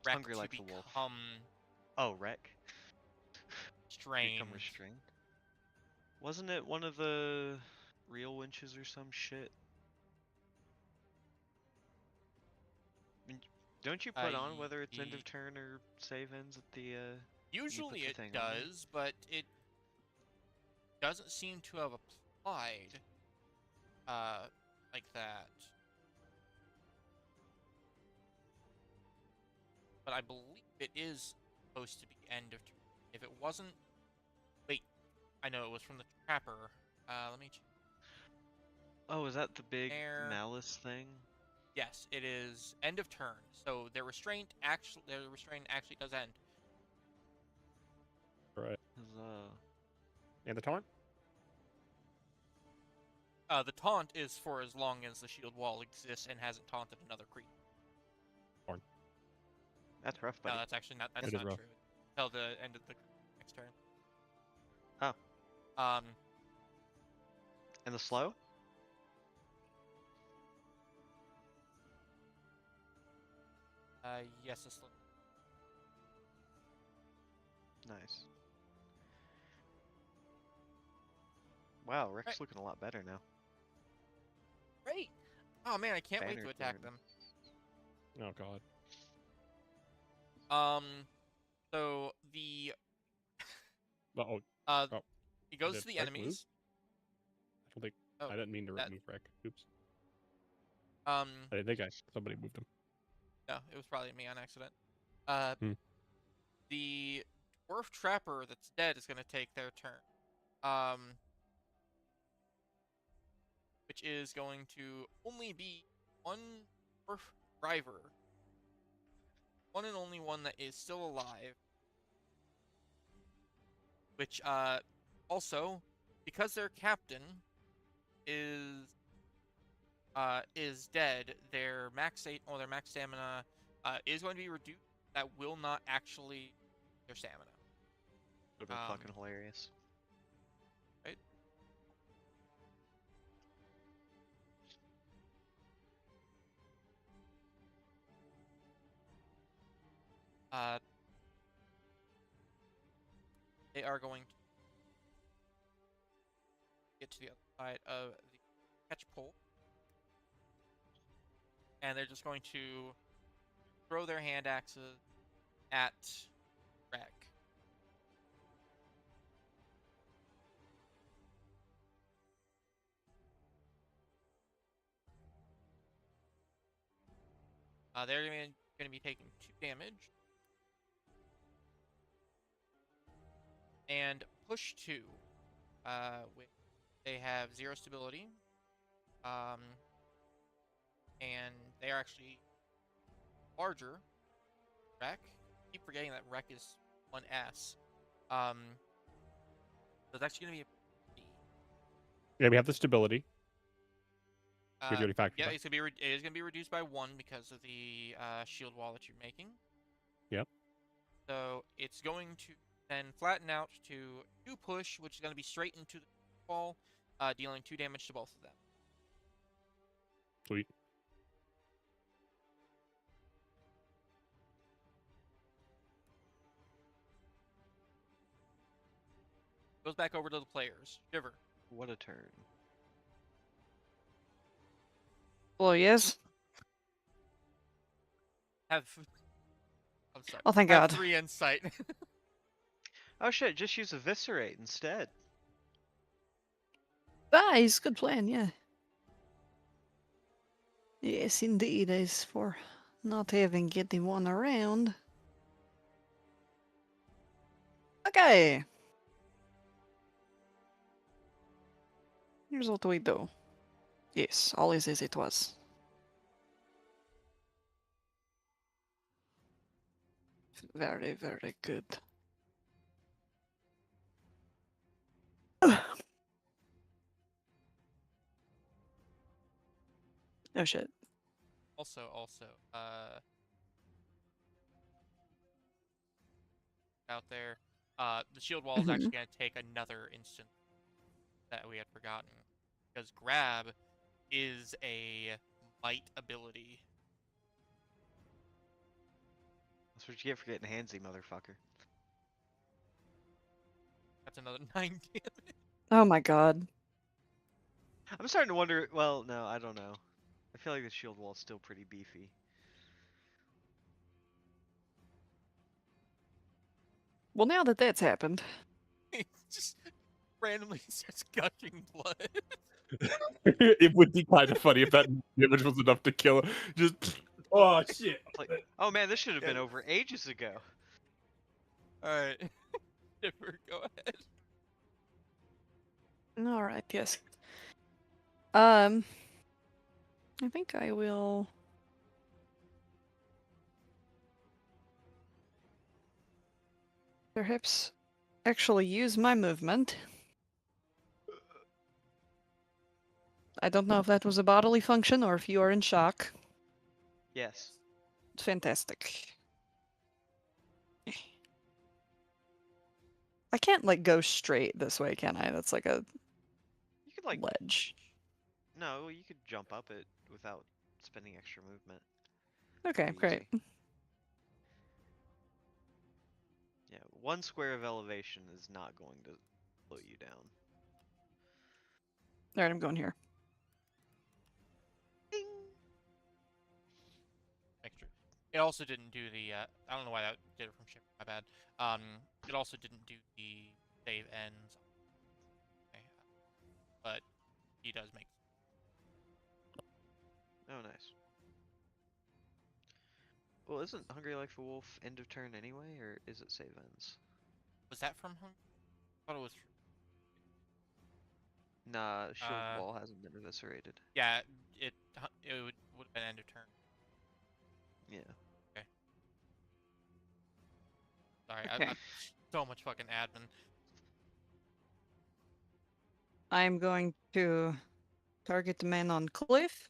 Hungry to like the wolf. become Oh, wreck. strange. Become restrained. Wasn't it one of the real winches or some shit? Don't you put on whether it's end of turn or save ends at the Usually the it thing on there? does, but it doesn't seem to have applied like that. But I believe it is supposed to be end of turn. If it wasn't, wait, I know it was from the trapper. Let me check. Oh, is that the big There. malice thing? Yes, it is end of turn. So their restraint actually does end. Right. 'Cause, And the taunt? The taunt is for as long as the shield wall exists and hasn't taunted another creature. that's rough, No, buddy. that's actually not. That's It is not rough. true. Until the end of the next turn. Oh. Um. And the slow? Yes, it's Nice. Wow, Rick's Right. looking a lot better now. great. Oh man, I can't wait Banner to attack turn. them. Oh god. So the Oh, uh, oh, it goes did to the Wreck move? enemies. I don't think Oh, I didn't mean to that- move Wreck. Oops. Um, I didn't think somebody moved him. no, it was probably me on accident. Hmm. The dwarf trapper that's dead is gonna take their turn. Which is going to only be one dwarf driver. One and only one that is still alive. Which, also, because their captain is dead, their max stamina is going to be reduced. That will not actually their stamina. Would have been fucking hilarious. Right? They are going to get to the other side of the catch pole. And they're just going to throw their hand axes at Rek. They're going to be taking 2 damage. And push 2. They have 0 stability. And they are actually larger. Rek. I keep forgetting that Rek is 1S. So it's actually going to be Yeah, we have the stability. We have the already factored yeah, that. it is going to be reduced by 1 because of the shield wall that you're making. Yep. So it's going to then flatten out to 2 push, which is going to be straight into the wall, dealing 2 damage to both of them. Sweet. Goes back over to the players. Shiver. What a turn. Well, yes. I'm sorry. Oh, thank Have God. 3 insight. Oh shit, just use Eviscerate instead. Nice, good plan, yeah. Yes, indeed, as for not having getting one around. Okay. Here's what we do. Yes, all is as it was. Very, very good. Oh shit. also, out there, the shield wall is actually going to take another instant. that we had forgotten. Because grab is a might ability. That's what you get for getting handsy, motherfucker. That's another 9 damage. Oh my god. I'm starting to wonder. Well, no, I don't know. I feel like the shield wall's still pretty beefy. Well, now that that's happened, It just randomly starts gushing blood. It would be kind of funny if that damage was enough to kill him. Just, oh shit. It's like, oh man, this should have been over ages ago. Alright. Dipper, go ahead. all right, yes. I think I will. Perhaps actually use my movement. I don't know if that was a bodily function or if you are in shock. Yes. Fantastic. I can't like go straight this way, can I? That's like a You could like ledge. no, you could jump up it without spending extra movement. Okay, Pretty great. easy. Yeah, 1 square of elevation is not going to slow you down. Alright, I'm going here. Ding! Extra. It also didn't do the, I don't know why that did it from ship, my bad. It also didn't do the save ends. Okay, but he does make. Oh, nice. Well, isn't Hungry Like the Wolf end of turn anyway, or is it save ends? Was that from him? I thought it was. Nah, shield wall hasn't been eviscerated. Yeah, it would have been end of turn. Yeah. Sorry, Okay. I so much fucking admin. I'm going to target the man on cliff.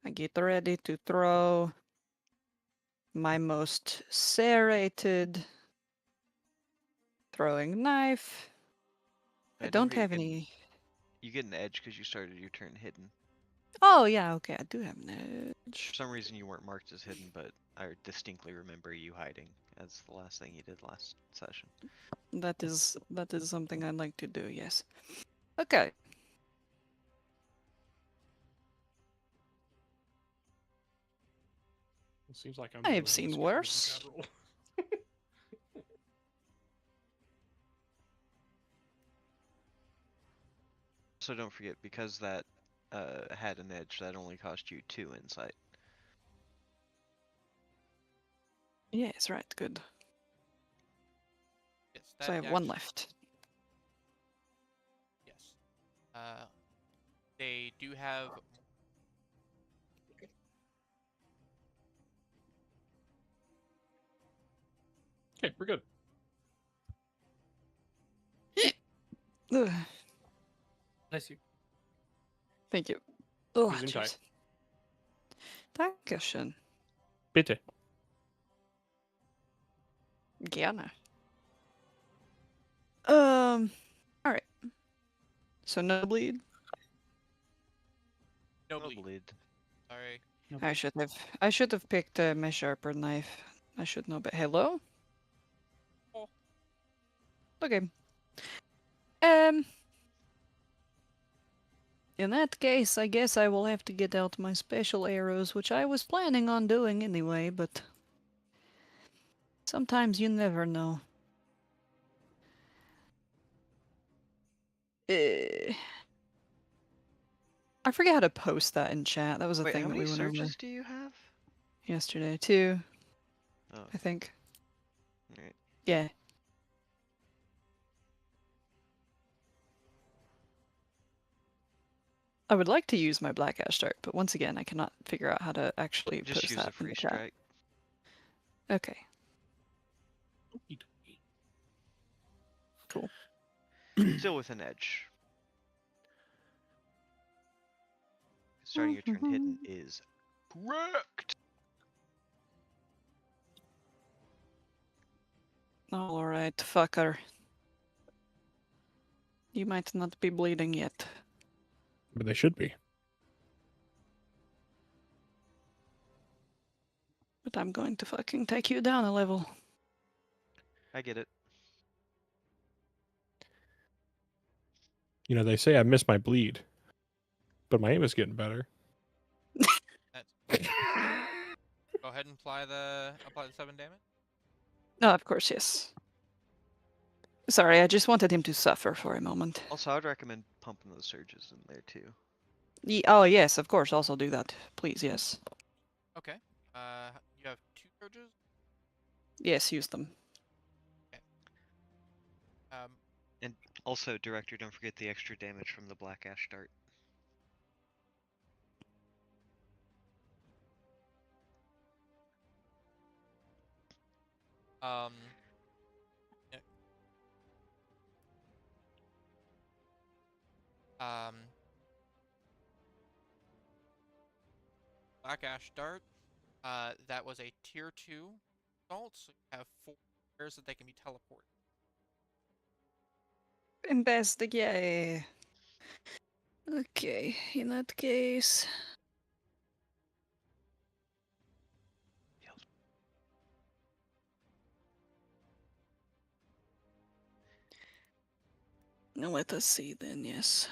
I get ready to throw my most serrated throwing knife. I Don't don't forget have you get- any. You get an edge because you started your turn hidden. Oh yeah, okay, I do have an edge. For some reason you weren't marked as hidden, but I distinctly remember you hiding as the last thing you did last session. That is something I'd like to do. Yes. Okay. It seems like I'm I the have only one seen that's getting worse. this roll. So don't forget, because that had an edge, that only cost you 2 insight. Yes, right. Good. Yes, So I that have one actu- left. Yes. They do have. Okay, we're good. Ugh, Bless you. thank you. Oh, Who's in jeez. Dankeschön. Bitte. Gerne. Alright. So no bleed. No No bleed. bleed. Sorry. I should have picked my sharper knife. I should know, but hello? Oh. Okay. In that case, I guess I will have to get out my special arrows, which I was planning on doing anyway, but sometimes you never know. I forget how to post that in chat. That was a Wait, thing how that many we went over searches do you have? yesterday, too, Oh, I think. alright. Yeah. I would like to use my black ash dart, but once again, I cannot figure out how to actually Just post use that a in free the chat. strike. Okay, cool. Still with an edge. Starting your turn hidden is correct. All right, fucker. You might not be bleeding yet. But they should be. But I'm going to fucking take you down a level. I get it. You know, they say I miss my bleed, but my aim is getting better. That's... Go ahead and apply the 7 damage. No, of course, yes. Sorry, I just wanted him to suffer for a moment. Also, I would recommend pumping those surges in there too. Oh, yes, of course, also do that. Please, yes. Okay. You have 2 surges. Yes, use them. Um, And also, Director, don't forget the extra damage from the Black Ash Dart. yeah. Black Ash Dart. That was a tier 2 assault, so you have 4 squares that they can be teleported. Investigate. Okay, in that case. Now let us see then, yes.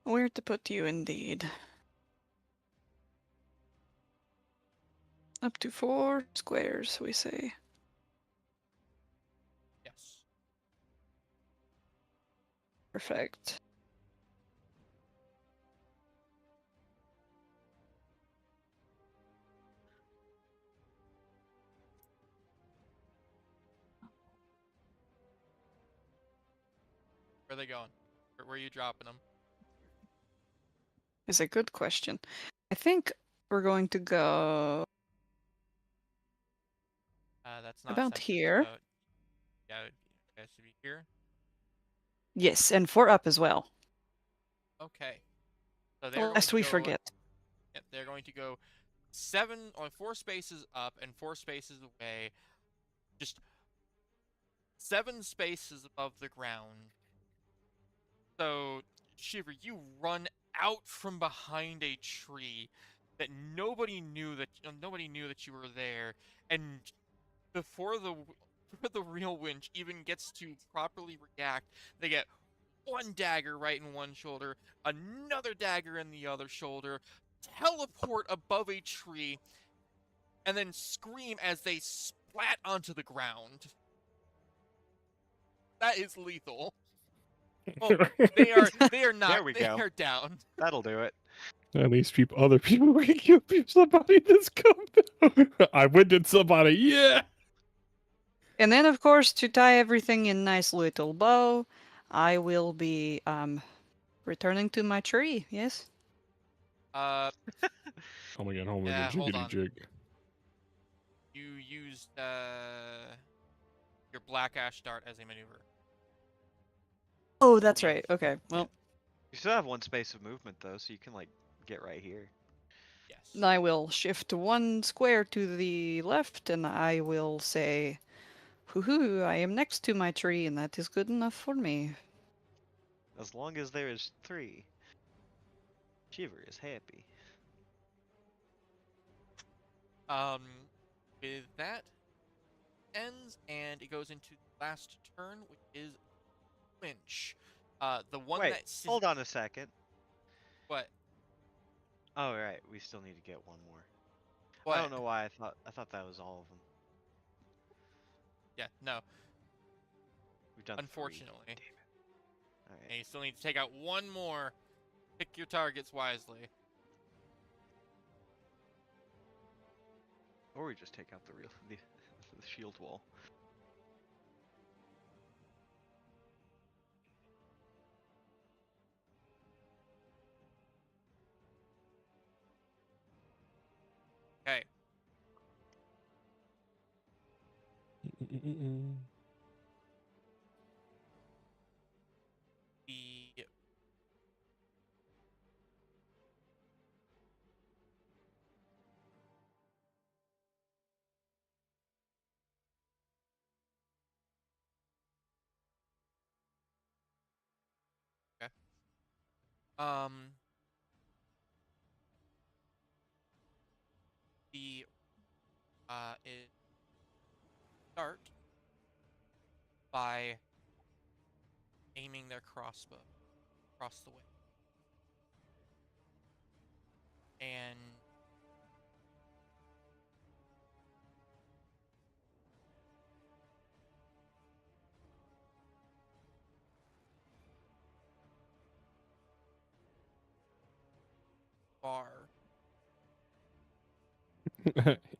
Where to put you indeed? Up to 4 squares, we say. Yes. Perfect. Where are they going? Where are you dropping them? Is a good question. I think we're going to go That's not about sector, here. so yeah, you guys should be here. Yes, and 4 up as well. Okay. So they're going Lest to we go, forget. Yep, they're going to go 4 spaces up and 4 spaces away. Just 7 spaces above the ground. So, Shiver, you run out from behind a tree that nobody knew that you were there, and before the real winch even gets to properly react, they get one dagger right in one shoulder, another dagger in the other shoulder, teleport above a tree, and then scream as they splat onto the ground. That is lethal. Oh, they are not. There we They go. are down. That'll do it. At least other people can kill somebody that's come down. I winded somebody, yeah! And then, of course, to tie everything in nice little bow, I will be returning to my tree, yes? Uh, Oh my god, home Yeah, hold jiggity on. jig. you used your Black Ash Dart as a maneuver. Oh, that's right. Okay, well, You still have 1 space of movement though, so you can like get right here. Yes. I will shift 1 square to the left, and I will say, "Hoo-hoo, I am next to my tree, and that is good enough for me." As long as there is 3, Shiver is happy. With that ends, and it goes into the last turn, which is Winch. The one Wait, that hold on a second. What? Oh right, we still need to get 1 more. What? I don't know why I thought that was all of them. Yeah, no. We've done 3. Unfortunately. Damn it. All And right. you still need to take out 1 more. Pick your targets wisely. Or we just take out the the shield wall. Okay. The Okay. Um. The it start by aiming their crossbow across the way, and far.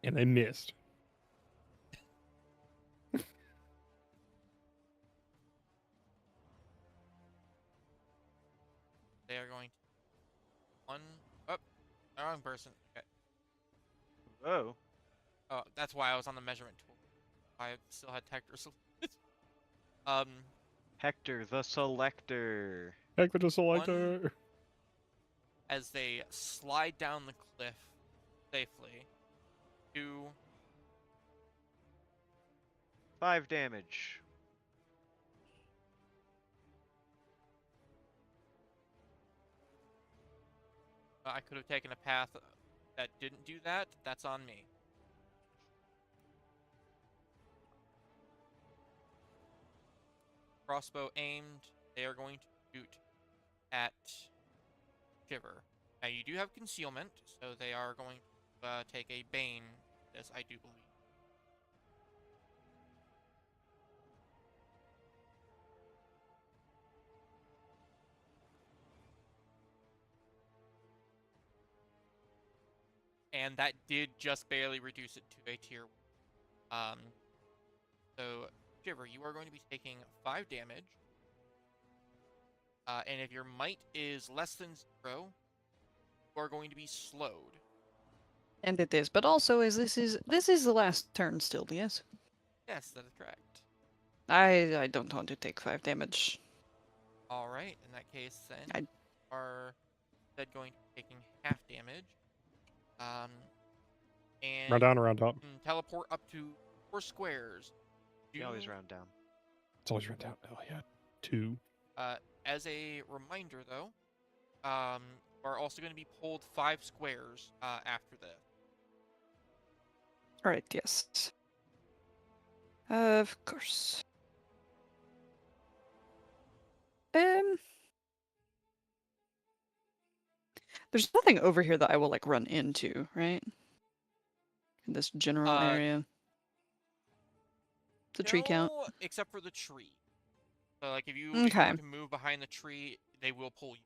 And they missed. They are going to one. Oh, wrong person. Okay. Oh, Oh, that's why I was on the measurement tool. I still had Hector's. um, Hector the Selector. Heck, the one selector. as they slide down the cliff safely. 2. 5 damage. I could have taken a path that didn't do that. That's on me. Crossbow aimed. They are going to shoot at Shiver. Now you do have concealment, so they are going to take a Bane, as I do believe. And that did just barely reduce it to a tier 1. So, Shiver, you are going to be taking 5 damage. And if your might is less than 0, you are going to be slowed. And it is, but also this is the last turn still, yes? Yes, that is correct. I don't want to take 5 damage. Alright, in that case then, I- you are instead going to be taking half damage. And Round down or round up? you can teleport up to 4 squares. You always round down. It's always round down. Oh yeah, 2. As a reminder, though, you are also going to be pulled 5 squares after this. Alright, yes. Of course. There's nothing over here that I will like run into, right? In this general area. The tree count. No, except for the tree. So, like, if you Okay. were to move behind the tree, they will pull you.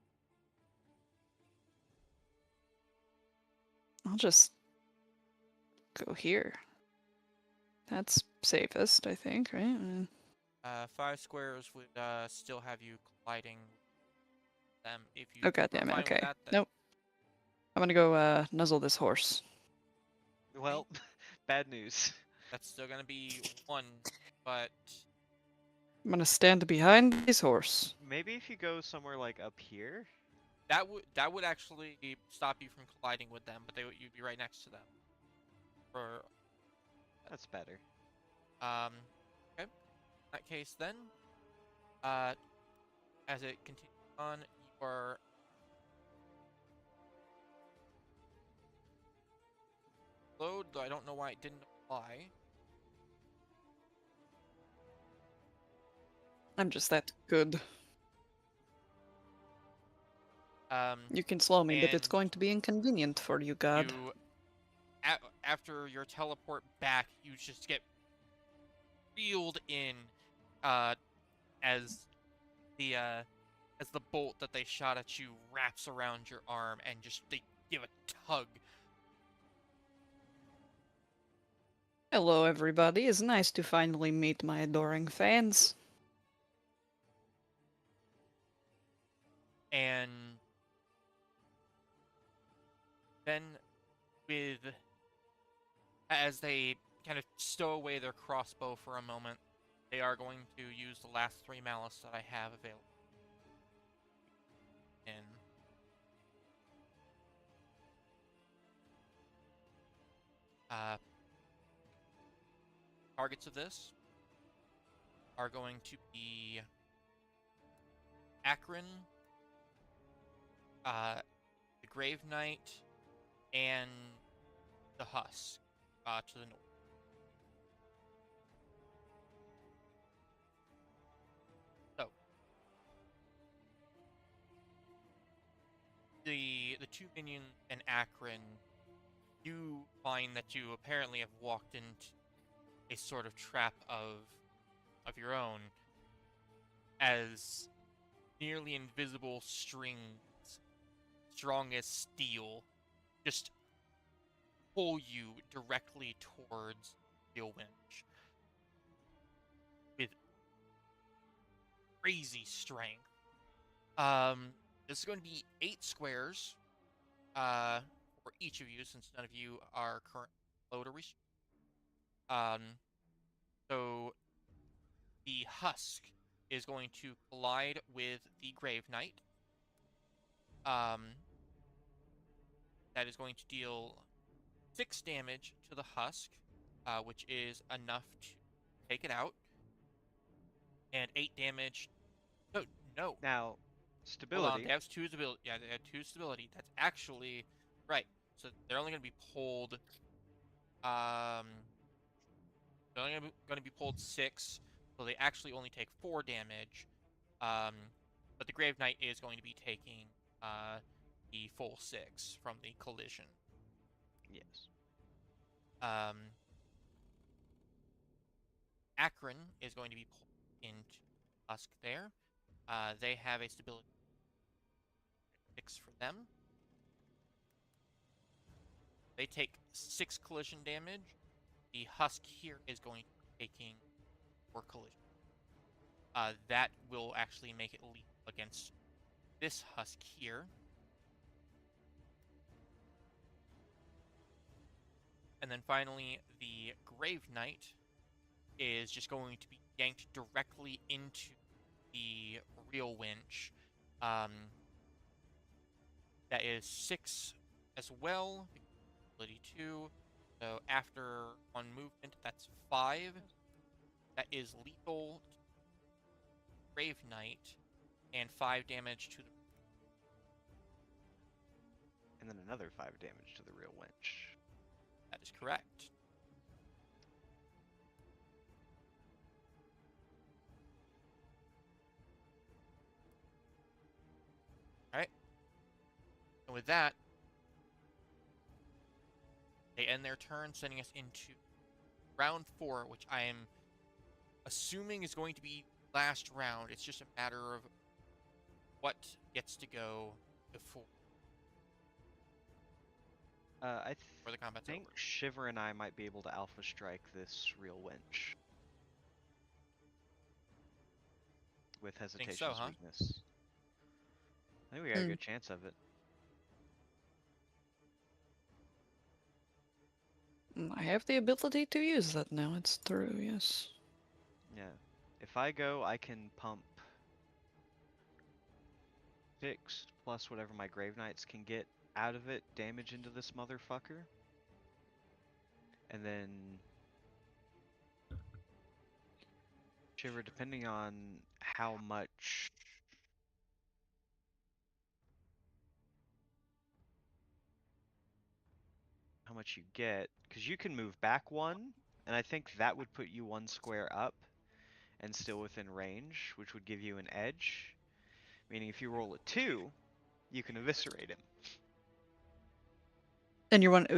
I'll just go here. That's safest, I think, right? 5 squares would still have you colliding them if you. Oh god damn it, fine with okay. that, then Nope. I'm gonna go nuzzle this horse. Well, bad news. That's still gonna be 1, but I'm gonna stand behind this horse. Maybe if you go somewhere like up here. that would actually stop you from colliding with them. But you'd be right next to them. For That's better. okay. In that case, then, as it continues on, you are load, though I don't know why it didn't apply. I'm just that good. You can slow me, but it's and going to be inconvenient for you, God. You, after your teleport back, you just get reeled in, as the bolt that they shot at you wraps around your arm, and just they give a tug. Hello, everybody. It's nice to finally meet my adoring fans. And then, as they kind of stow away their crossbow for a moment, they are going to use the last 3 malice that I have available. And targets of this are going to be Akron the Grave Knight and the Husk to the north. So the two minions and Akron, you find that you apparently have walked into a sort of trap of your own, as nearly invisible strings, strong as steel, just pull you directly towards the winch with crazy strength. This is going to be 8 squares for each of you, since none of you are currently below to reach. So the Husk is going to collide with the Grave Knight. That is going to deal 6 damage to the Husk, which is enough to take it out, and 8 damage. No. Now, Hold on, stability. they have 2 stability. Yeah, they have 2 stability. That's actually right. So they're only going to be pulled. They're only going to be pulled 6, so they actually only take 4 damage. But the Grave Knight is going to be taking the full 6 from the collision. Yes. Akron is going to be pulled into Husk there. They have a stability 6 for them. They take 6 collision damage. The Husk here is going to be taking 4 collision. That will actually make it lethal against this Husk here. And then finally, the Grave Knight is just going to be yanked directly into the real winch. That is 6 as well. Ability 2. So after 1 movement, that's 5. That is lethal to the Grave Knight, and 5 damage to the. And then another 5 damage to the real winch. That is correct. Alright. And with that, they end their turn, sending us into round 4, which I am assuming is going to be last round. It's just a matter of what gets to go before I the combat's think over. Shiver and I might be able to alpha strike this real winch. With hesitation's so, huh? weakness. I think we got a good chance of it. I have the ability to use that now. It's through, yes. Yeah. If I go, I can pump 6 plus whatever my Grave Knights can get out of it, damage into this motherfucker. And then Shiver, depending on how much you get, because you can move back 1, and I think that would put you 1 square up and still within range, which would give you an edge. Meaning if you roll a 2, you can eviscerate him. And you're one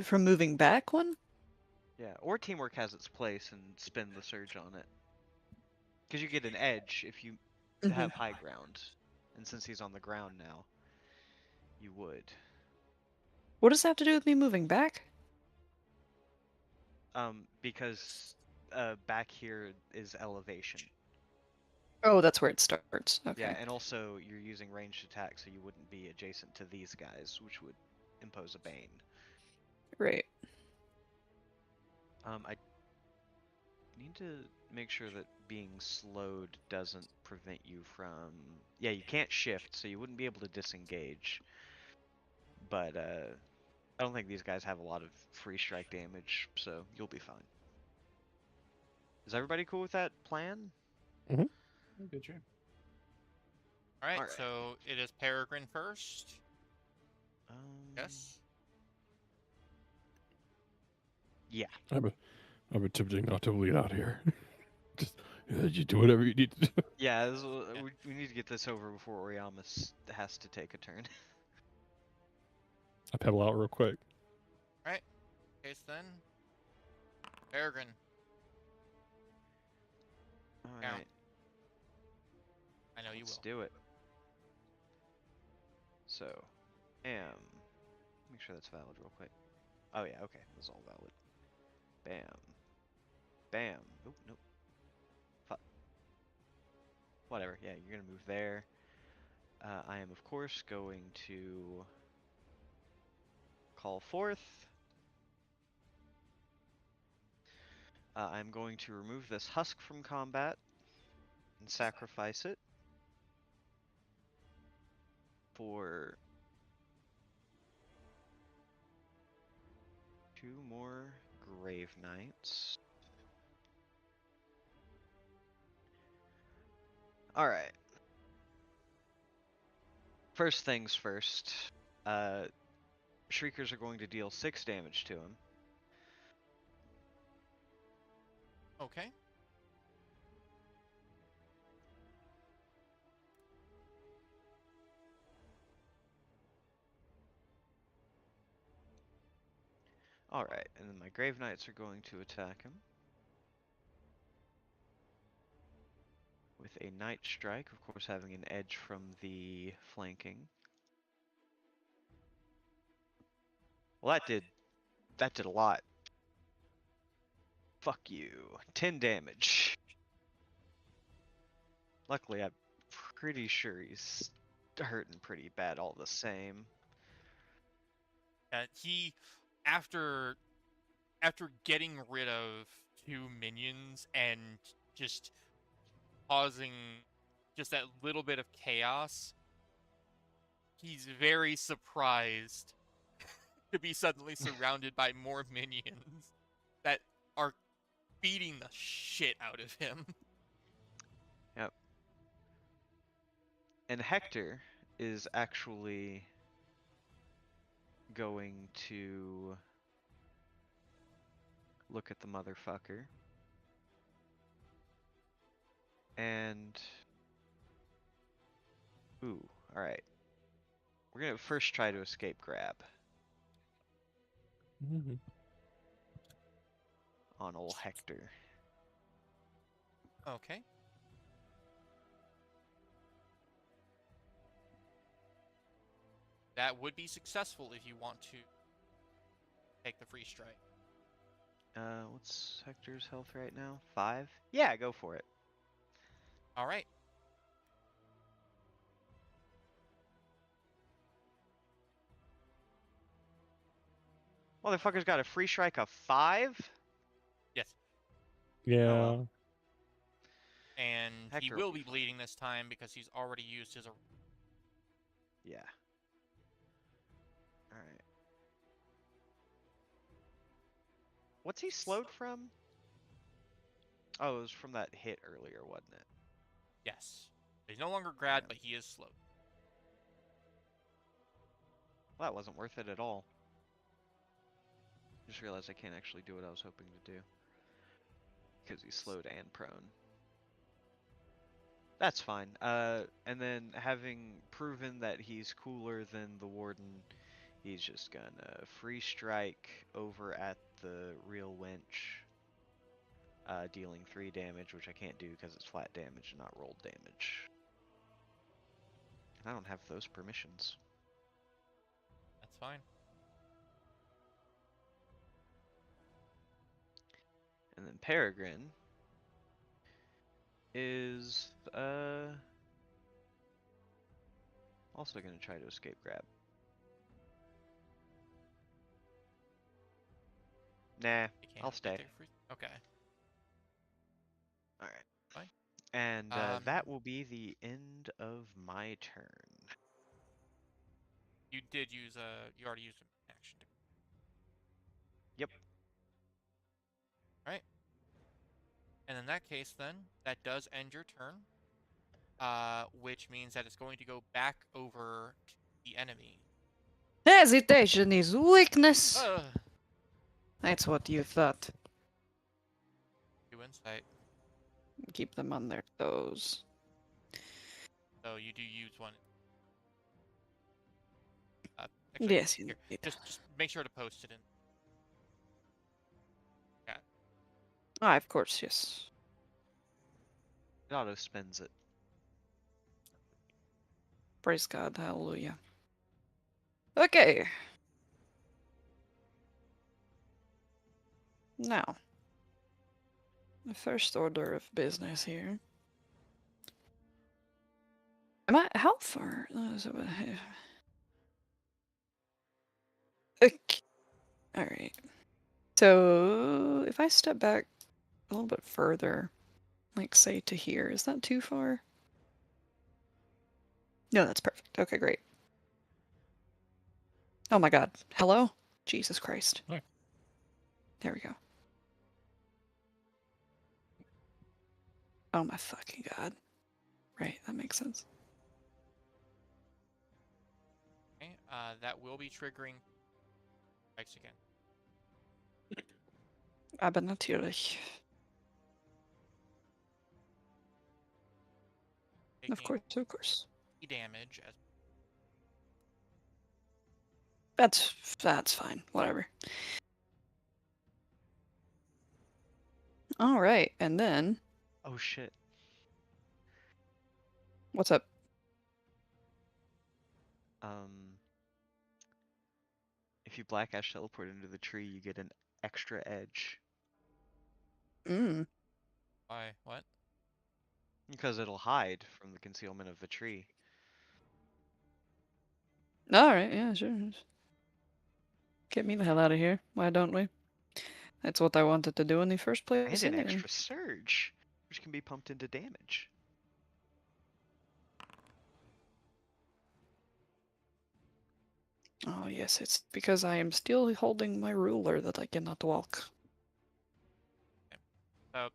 from moving back 1? Yeah, or Teamwork has its place and spin the surge on it. Because you get an edge if you have high ground. And since he's on the ground now, you would. What does that have to do with me moving back? Because back here is elevation. Oh, that's where it starts. Okay. Yeah, and also you're using ranged attack, so you wouldn't be adjacent to these guys, which would impose a bane. Right. I need to make sure that being slowed doesn't prevent you from... Yeah, you can't shift, so you wouldn't be able to disengage. But I don't think these guys have a lot of free strike damage, so you'll be fine. Is everybody cool with that plan? Good, sure. All right, Alright. so it is Peregrine first. Yes. Yeah. I'm attempting not to bleed out here. Just you do whatever you need to do. Yeah, Yeah. we need to get this over before Oriamis has to take a turn. I pedal out real quick. Case then. Peregrine. Alright, I know you let's will. do it. So, make sure that's valid real quick. Oh yeah, okay, that's all valid. Bam. Bam. Oop, nope. Fuck. Whatever, yeah, you're gonna move there. I am, of course, going to call forth. I'm going to remove this husk from combat and sacrifice it for 2 more Grave Knights. Alright. First things first. Shriekers are going to deal 6 damage to him. Okay. Alright, and then my Grave Knights are going to attack him with a Night Strike, of course having an edge from the flanking. Well, that did a lot. Fuck you. 10 damage. Luckily, I'm pretty sure he's hurting pretty bad all the same. He, after getting rid of 2 minions and just causing just that little bit of chaos, he's very surprised to be suddenly surrounded by more minions that are beating the shit out of him. Yep. And Hector is actually going to look at the motherfucker. And... Ooh, alright. We're gonna first try to escape grab Mhm. on old Hector. Okay. That would be successful if you want to take the free strike. What's Hector's health right now? 5? Yeah, go for it. All right. Motherfucker's got a free strike of 5? Yes. Yeah. Oh, well. And he Hector will will be be fine. bleeding this time because he's already used his. Yeah. Alright. What's he slowed from? Oh, it was from that hit earlier, wasn't it? Yes. He's no longer grabbed, Yeah. but he is slowed. Well, that wasn't worth it at all. Just realized I can't actually do what I was hoping to do. Because he's slowed and prone. That's fine. And then having proven that he's cooler than the Warden, he's just gonna free strike over at the real wench. Dealing 3 damage, which I can't do because it's flat damage and not rolled damage. And I don't have those permissions. That's fine. And then Peregrine is also gonna try to escape grab. Nah, He can't I'll get stay. there free. Okay. Alright. Fine. And that will be the end of my turn. You did use you already used an action. Yep. All right. And in that case, then that does end your turn. which means that it's going to go back over to the enemy. Hesitation is weakness. Ugh. That's what you thought. 2 insight. Keep them on their toes. So you do use one. Actually, Yes, you here, did. just make sure to post it in. Ah, of course, yes. It auto spends it. Praise God, hallelujah. Okay. Now, the first order of business here. Am I how far? Okay. All right. So if I step back a little bit further, like say to here, is that too far? No, that's perfect. Okay, great. Oh my God. Hello? Jesus Christ. Hi. There we go. Oh my fucking God. Right, that makes sense. Okay, that will be triggering strikes again. Aber natürlich. Of Taking course, of course. damage as That's fine. Whatever. All right, and then Oh shit. what's up? If you Black Ash teleport into the tree, you get an extra edge. Mm. why what? Because it'll hide from the concealment of the tree. All right, yeah, sure. Get me the hell out of here. Why don't we? That's what I wanted to do in the first place. And an Anyway. extra surge, which can be pumped into damage. Oh yes, it's because I am still holding my ruler that I cannot walk. So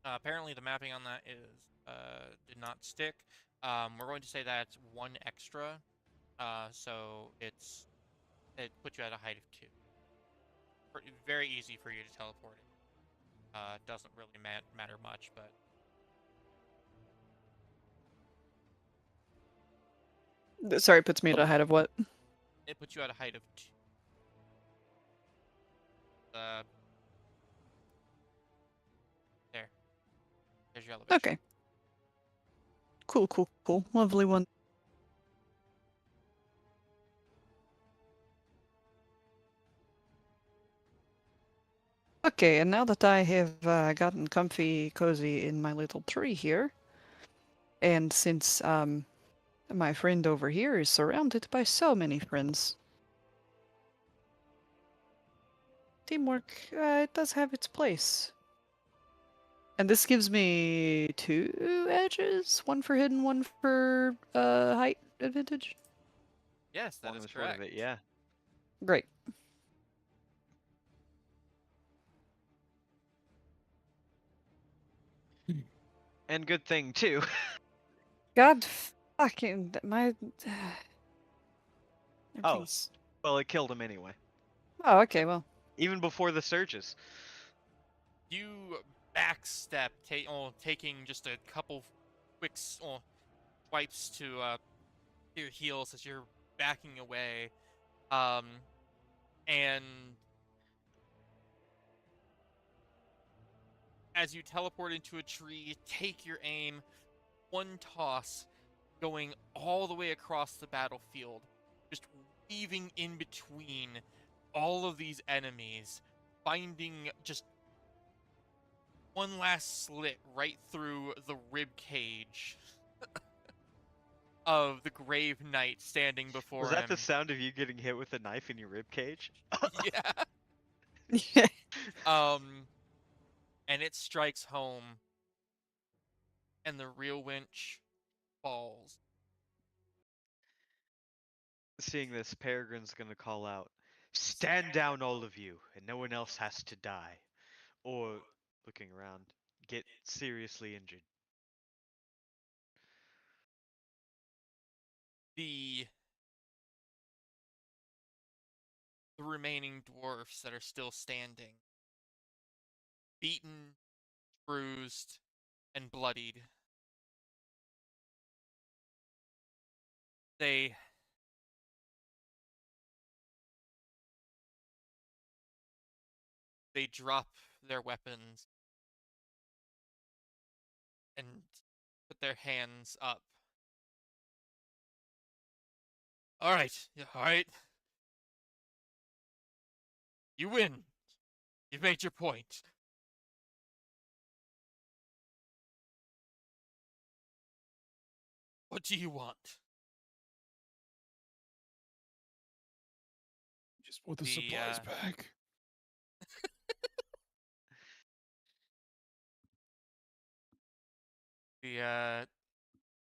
apparently the mapping on that is did not stick. We're going to say that's 1 extra. So it puts you at a height of 2. Very easy for you to teleport it. Doesn't really matter much, but Sorry, puts me at a height of what? it puts you at a height of 2. There's your elevation. Okay. Cool, cool, cool. Lovely one. Okay, and now that I have gotten comfy, cozy in my little tree here, and since my friend over here is surrounded by so many friends, teamwork, it does have its place. And this gives me 2 edges, one for hidden, one for height advantage. Yes, that Along is with one correct. of it, yeah. Great. And good thing too. God fucking my. Oh. Everything's- Well, it killed him anyway. Oh, okay. Well, Even before the surges. You backstep, taking just a couple quick swipes to your heels as you're backing away, and as you teleport into a tree, take your aim, one toss, going all the way across the battlefield, just weaving in between all of these enemies, finding just one last slit right through the rib cage of the Grave Knight standing before Was that him. the sound of you getting hit with a knife in your rib cage? Yeah. And it strikes home, and the real winch falls. Seeing this, Peregrine's gonna call out, "Stand down, all of you, and no one else has to die." Or, looking around, get seriously injured. the remaining dwarfs that are still standing, beaten, bruised, and bloodied. They drop their weapons and put their hands up. All right, all right. You win. You've made your point. What do you want? Just want the The, supplies back. The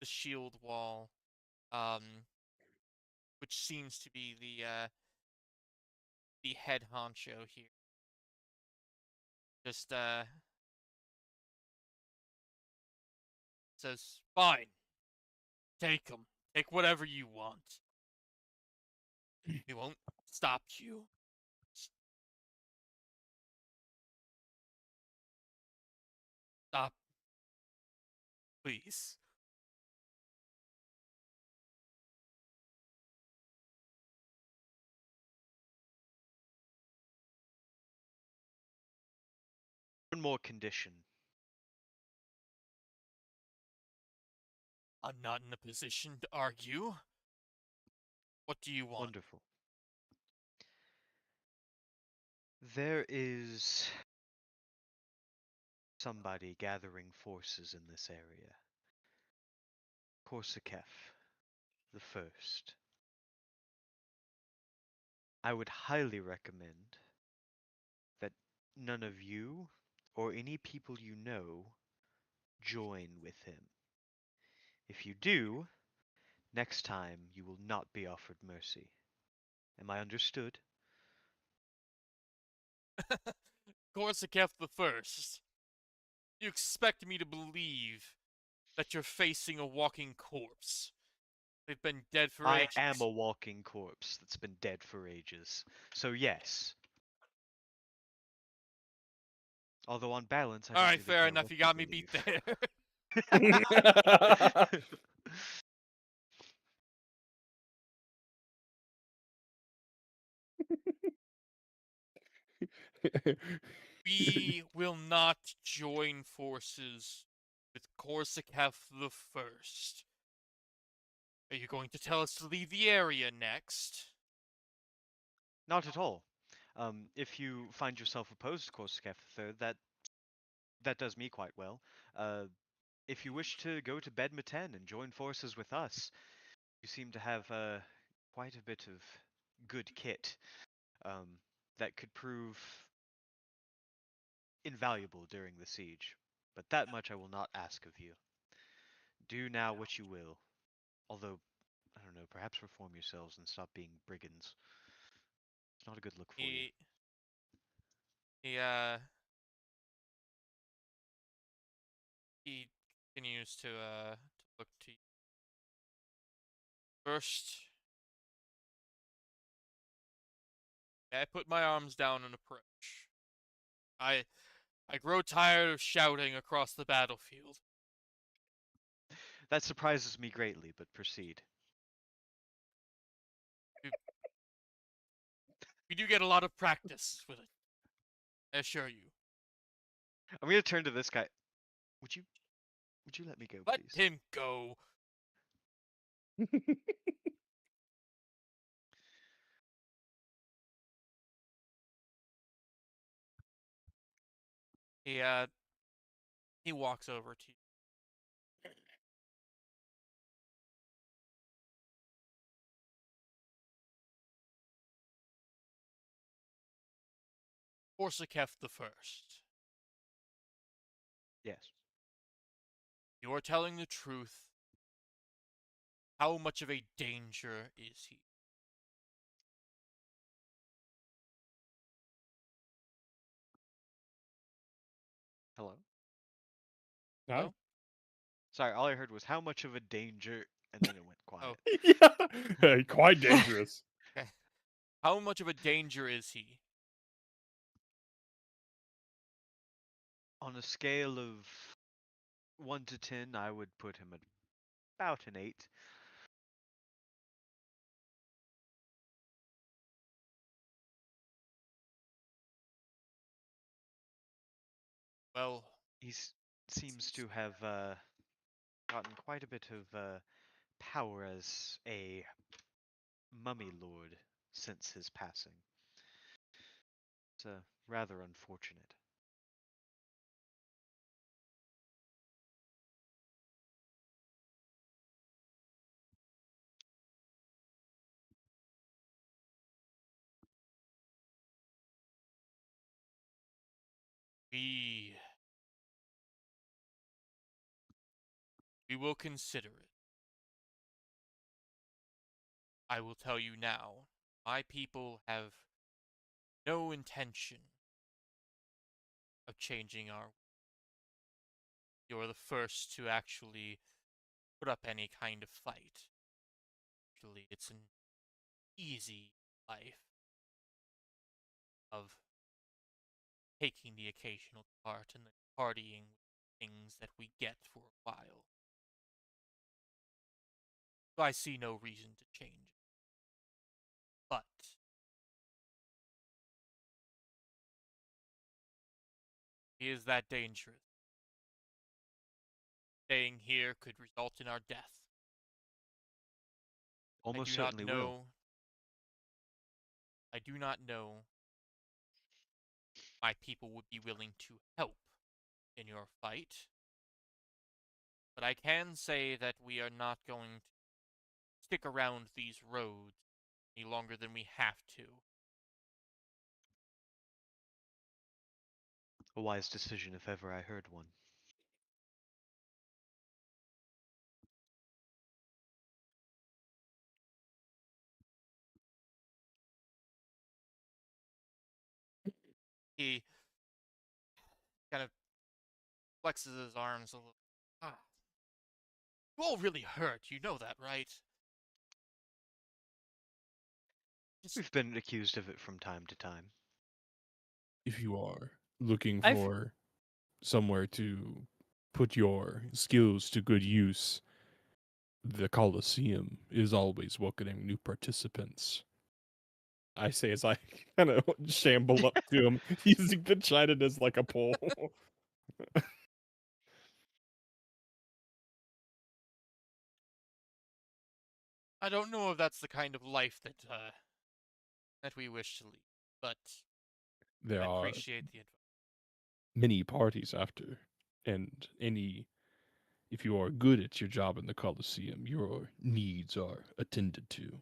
shield wall, which seems to be the head honcho here. Just says, "Fine, take them. Take whatever you want. We won't stop you. Stop, please." One more condition. I'm not in a position to argue. What do you want? Wonderful. There is somebody gathering forces in this area. Korsakef the First. I would highly recommend that none of you or any people you know join with him. If you do, next time you will not be offered mercy. Am I understood? Korsakef the First. You expect me to believe that you're facing a walking corpse? They've been dead for I ages. am a walking corpse that's been dead for ages. So yes. Although on balance, I All don't right, really fair care enough. what You you got me beat believe. there. We will not join forces with Korsakef the First. Are you going to tell us to leave the area next? Not at all. If you find yourself opposed to Korsakef III, that does me quite well. If you wish to go to Behdmeten and join forces with us, you seem to have quite a bit of good kit that could prove invaluable during the siege. But that much I will not ask of you. Do now what you will. Although, I don't know, perhaps reform yourselves and stop being brigands. It's not a good look for you. He he continues to look to you. First, I put my arms down and approach. I grow tired of shouting across the battlefield. That surprises me greatly, but proceed. We do get a lot of practice with it, I assure you. I'm gonna turn to this guy. Would you let me go, Let please? him go. He walks over to you. Korsakef the First. Yes. You are telling the truth. How much of a danger is he? Hello? Hi. Hello? Sorry, all I heard was how much of a danger, and then it went quiet. quiet. Yeah, quite dangerous. Okay. How much of a danger is he? On a scale of 1 to 10, I would put him at about an 8. Well, He seems to have gotten quite a bit of power as a mummy lord since his passing. It's rather unfortunate. we we will consider it. I will tell you now, my people have no intention of changing our. You're the first to actually put up any kind of fight. Actually, it's an easy life of taking the occasional part and then partying with things that we get for a while. So I see no reason to change it. But he is that dangerous. Staying here could result in our death. Almost I do not certainly know. will. I do not know my people would be willing to help in your fight. But I can say that we are not going to stick around these roads any longer than we have to. A wise decision if ever I heard one. He kind of flexes his arms a little. Ah, you all really hurt. You know that, right? Just We've been accused of it from time to time. If you are looking I've for somewhere to put your skills to good use, the Coliseum is always welcoming new participants. I say as I kind of shamble up to him, using the trident as like a pole. I don't know if that's the kind of life that we wish to lead, but There I are appreciate the advice. many parties after, and if you are good at your job in the Coliseum, your needs are attended to.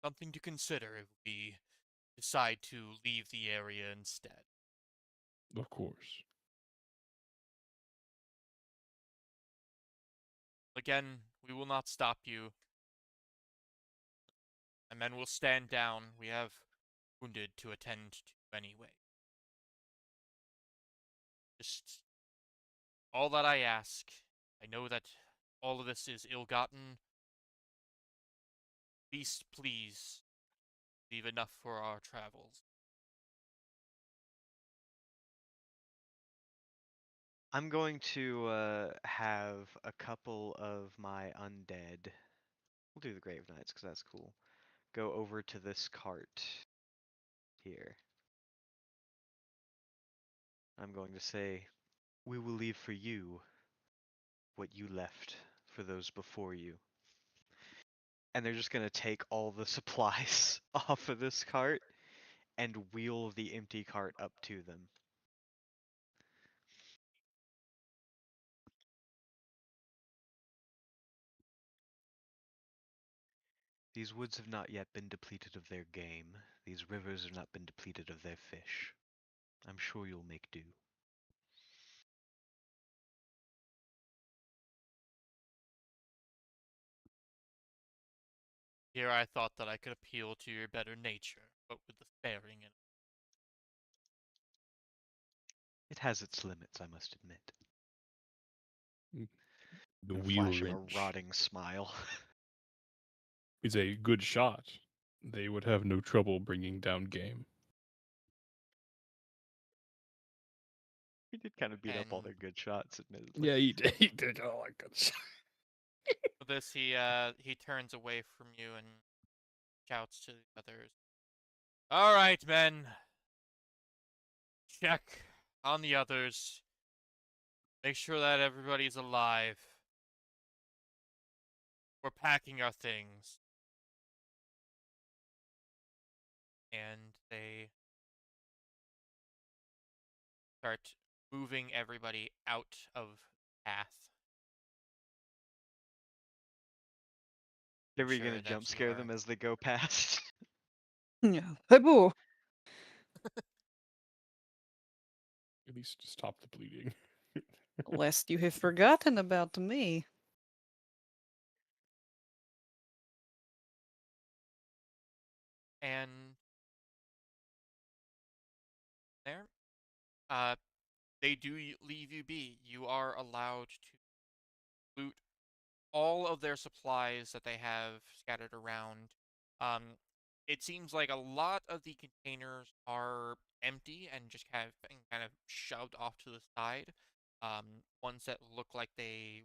Something to consider if we decide to leave the area instead. Of course. Again, we will not stop you. My men will stand down. We have wounded to attend to anyway. Just all that I ask. I know that all of this is ill-gotten. Least, please, leave enough for our travels. I'm going to have a couple of my undead. We'll do the Grave Knights because that's cool. Go over to this cart here. I'm going to say, we will leave for you what you left for those before you. And they're just going to take all the supplies off of this cart and wheel the empty cart up to them. These woods have not yet been depleted of their game. These rivers have not been depleted of their fish. I'm sure you'll make do. Here I thought that I could appeal to your better nature, but with the sparing and It has its limits, I must admit. The And wheel flash a wrench rotting smile. is a good shot. They would have no trouble bringing down game. He did kind of beat up all And their good shots, admittedly. Yeah, he did. He did. Oh my goodness. with this, he turns away from you and shouts to the others. All right, men. Check on the others. Make sure that everybody's alive. We're packing our things. And they start moving everybody out of path. Are we Sure gonna that jump you scare are. them as they go past? Yeah. Hey, boo. At least to stop the bleeding. Lest you have forgotten about me. And there, uh, they do leave you be. You are allowed to loot all of their supplies that they have scattered around. Um, it seems like a lot of the containers are empty and just kind of shoved off to the side. Ones that look like they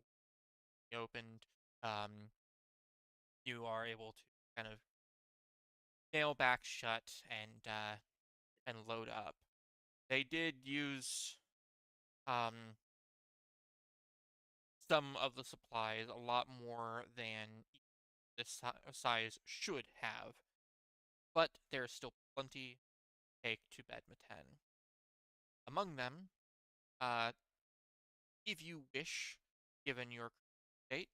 opened, um, you are able to kind of nail back shut and load up. They did use um some of the supplies, a lot more than this size should have, but there's still plenty to take to Behdmeten. Among them, uh, if you wish, given your state,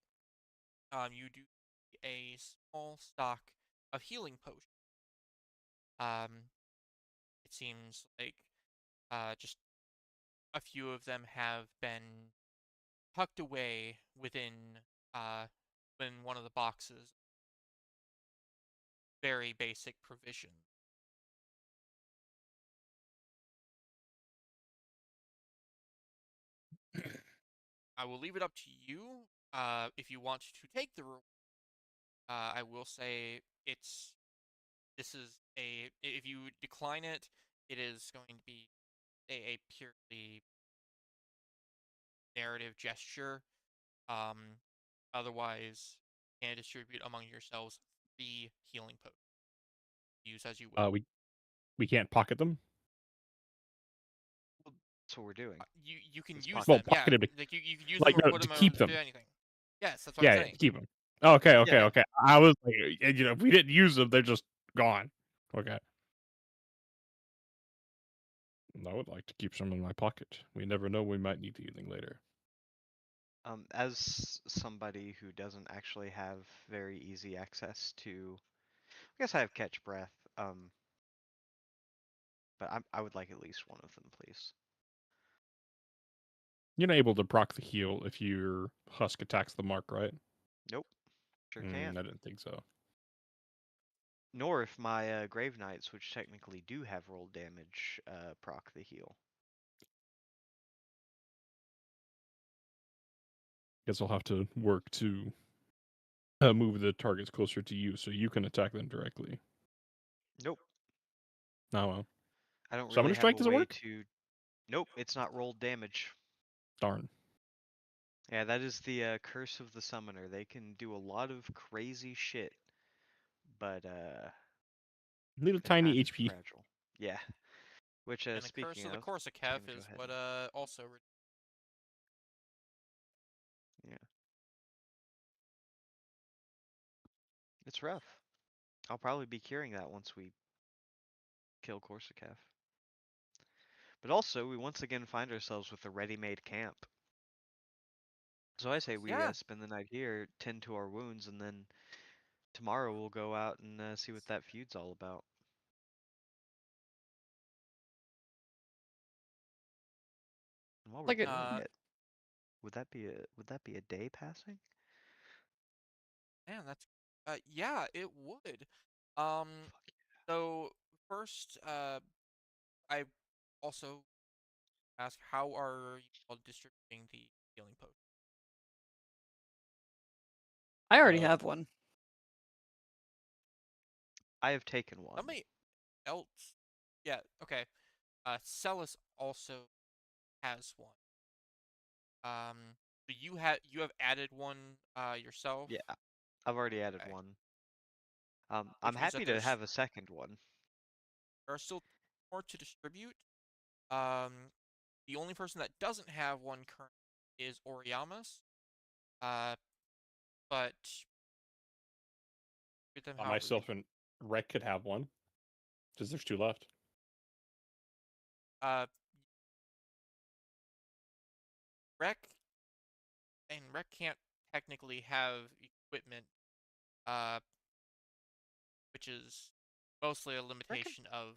you do a small stock of healing potions. Um, it seems like just a few of them have been tucked away uh, within one of the boxes. Very basic provision. I will leave it up to you if you want to take the reward. I will say this is if you decline it, it is going to be a purely narrative gesture. Um, otherwise, you can distribute among yourselves the healing potion. Use as you will. We can't pocket them. Well, that's what we're doing. You can It's use pocket. Well, them. Yeah, pocket them like you can use like them or no put to them keep or them. do anything. Yes, that's what I'm Yeah, saying. to keep them. Okay, okay, Yeah. okay. I was like, if we didn't use them, they're just gone. Okay. I would like to keep some in my pocket. We never know, we might need anything later. As somebody who doesn't actually have very easy access to, I guess I have catch breath. But I would like at least one of them, please. You're not able to proc the heal if your husk attacks the mark, right? Nope, sure can't. I didn't think so. Nor if my Grave Knights, which technically do have rolled damage, proc the heal. Guess I'll have to work to move the targets closer to you so you can attack them directly. Nope, Oh well. I don't Summoner really have strike a doesn't way work? to. Nope, it's not rolled damage. Darn. Yeah, that is the curse of the summoner. They can do a lot of crazy shit, but Little they're tiny kind of HP. fragile. Yeah. Which, And the curse speaking of the of, Corsicav gonna go is ahead what and also yeah, it's rough. I'll probably be curing that once we kill Corsicav. But also, we once again find ourselves with a ready-made camp. So I say we yeah. spend the night here, tend to our wounds, and then tomorrow we'll go out and see what that feud's all about. And while we're Like it. doing it, would that be a day passing? Man, that's yeah, it would. Um, Fuck so first, I also ask, how are you all distributing the healing potion? I already Uh, have one. I have taken one. Somebody else. Yeah. Okay. Celis also has one. So you have added one yourself. Yeah, I've already added Okay. one. Which I'm means that happy to have a second one. there are still more to distribute. Um, the only person that doesn't have one current is Oriamas. But with them however you. myself and Rek could have one, because there's 2 left. Uh, Rec can't technically have equipment, uh, which is mostly a limitation of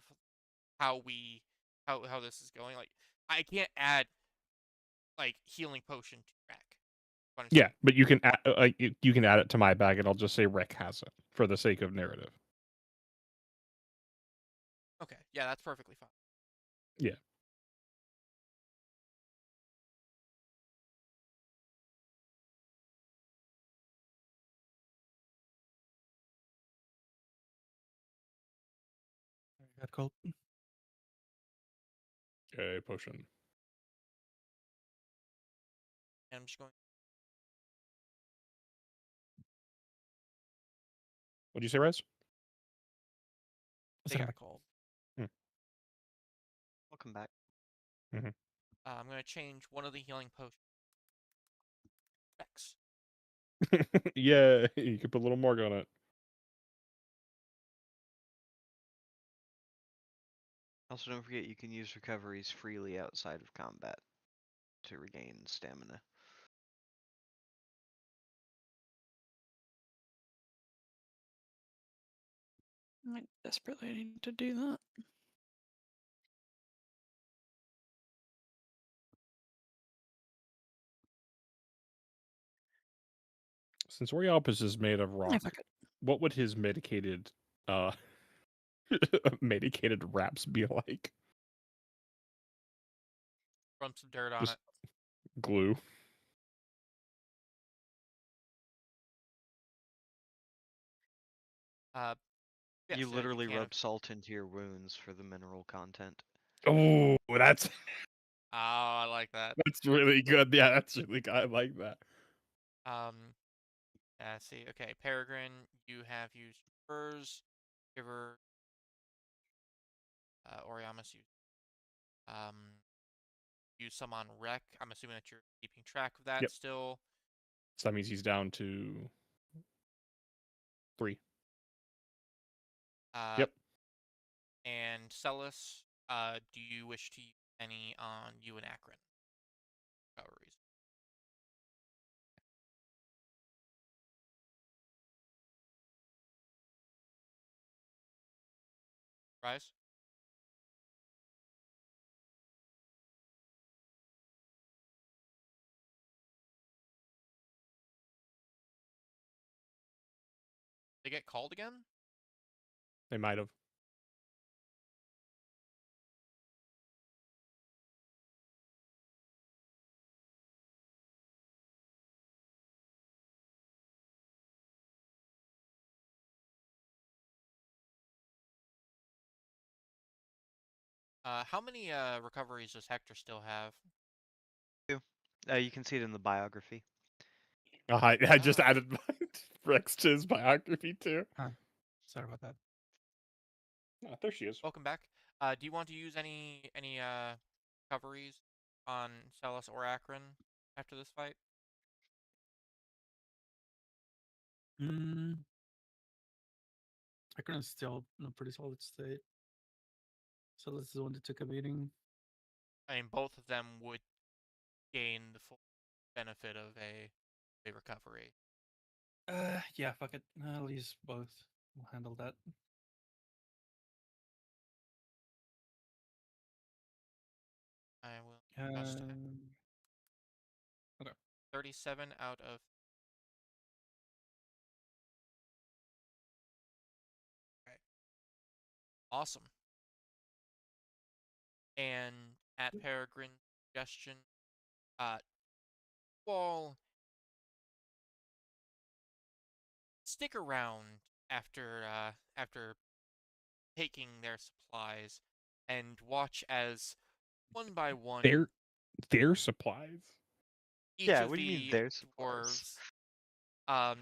how this is going. Like I can't add like healing potion to Rec. Yeah, but you can add, you can add it to my bag, and I'll just say Rek has it for the sake of narrative. Okay, yeah, that's perfectly fine. Yeah. Got called. Okay, potion. And I'm just going. What'd you say, Rice? They got called. Welcome back. I'm gonna change one of the healing potions. X. Yeah, you could put a little more on it. Also, don't forget you can use recoveries freely outside of combat to regain stamina. I desperately need to do that. Since Oriopus is made of rock, If I could. what would his medicated, uh, medicated wraps be like? Run some dirt on Just it. glue. Yes, You literally can. rub salt into your wounds for the mineral content. Oh, that's Oh, I like that. that's really good. Yeah, that's really good. I like that. Let's see. Okay, Peregrine, you have used Spurs. Giver, Oriamus, use some on Rec. I'm assuming that you're keeping track of that Yep. still. So that means he's down to 3. Uh, Yep. And Celis, do you wish to use any on you and Akron? Recoveries. Rise? They get called again? They might have. How many recoveries does Hector still have? You can see it in the biography. I just Ah. added Rex to his biography too. Sorry about that. Oh, there she is. Welcome back. Do you want to use any recoveries on Celis or Akron after this fight? Akron is still in a pretty solid state. So this is the one that took a beating. I mean, both of them would gain the full benefit of a recovery. Yeah, fuck it. I'll use both. We'll handle that. I will adjust to Okay. 37 out of. Okay. Awesome. And at Peregrine, suggestion. All stick around after taking their supplies and watch as one by one Their supplies. each Yeah, of what do you mean the their supplies? dwarves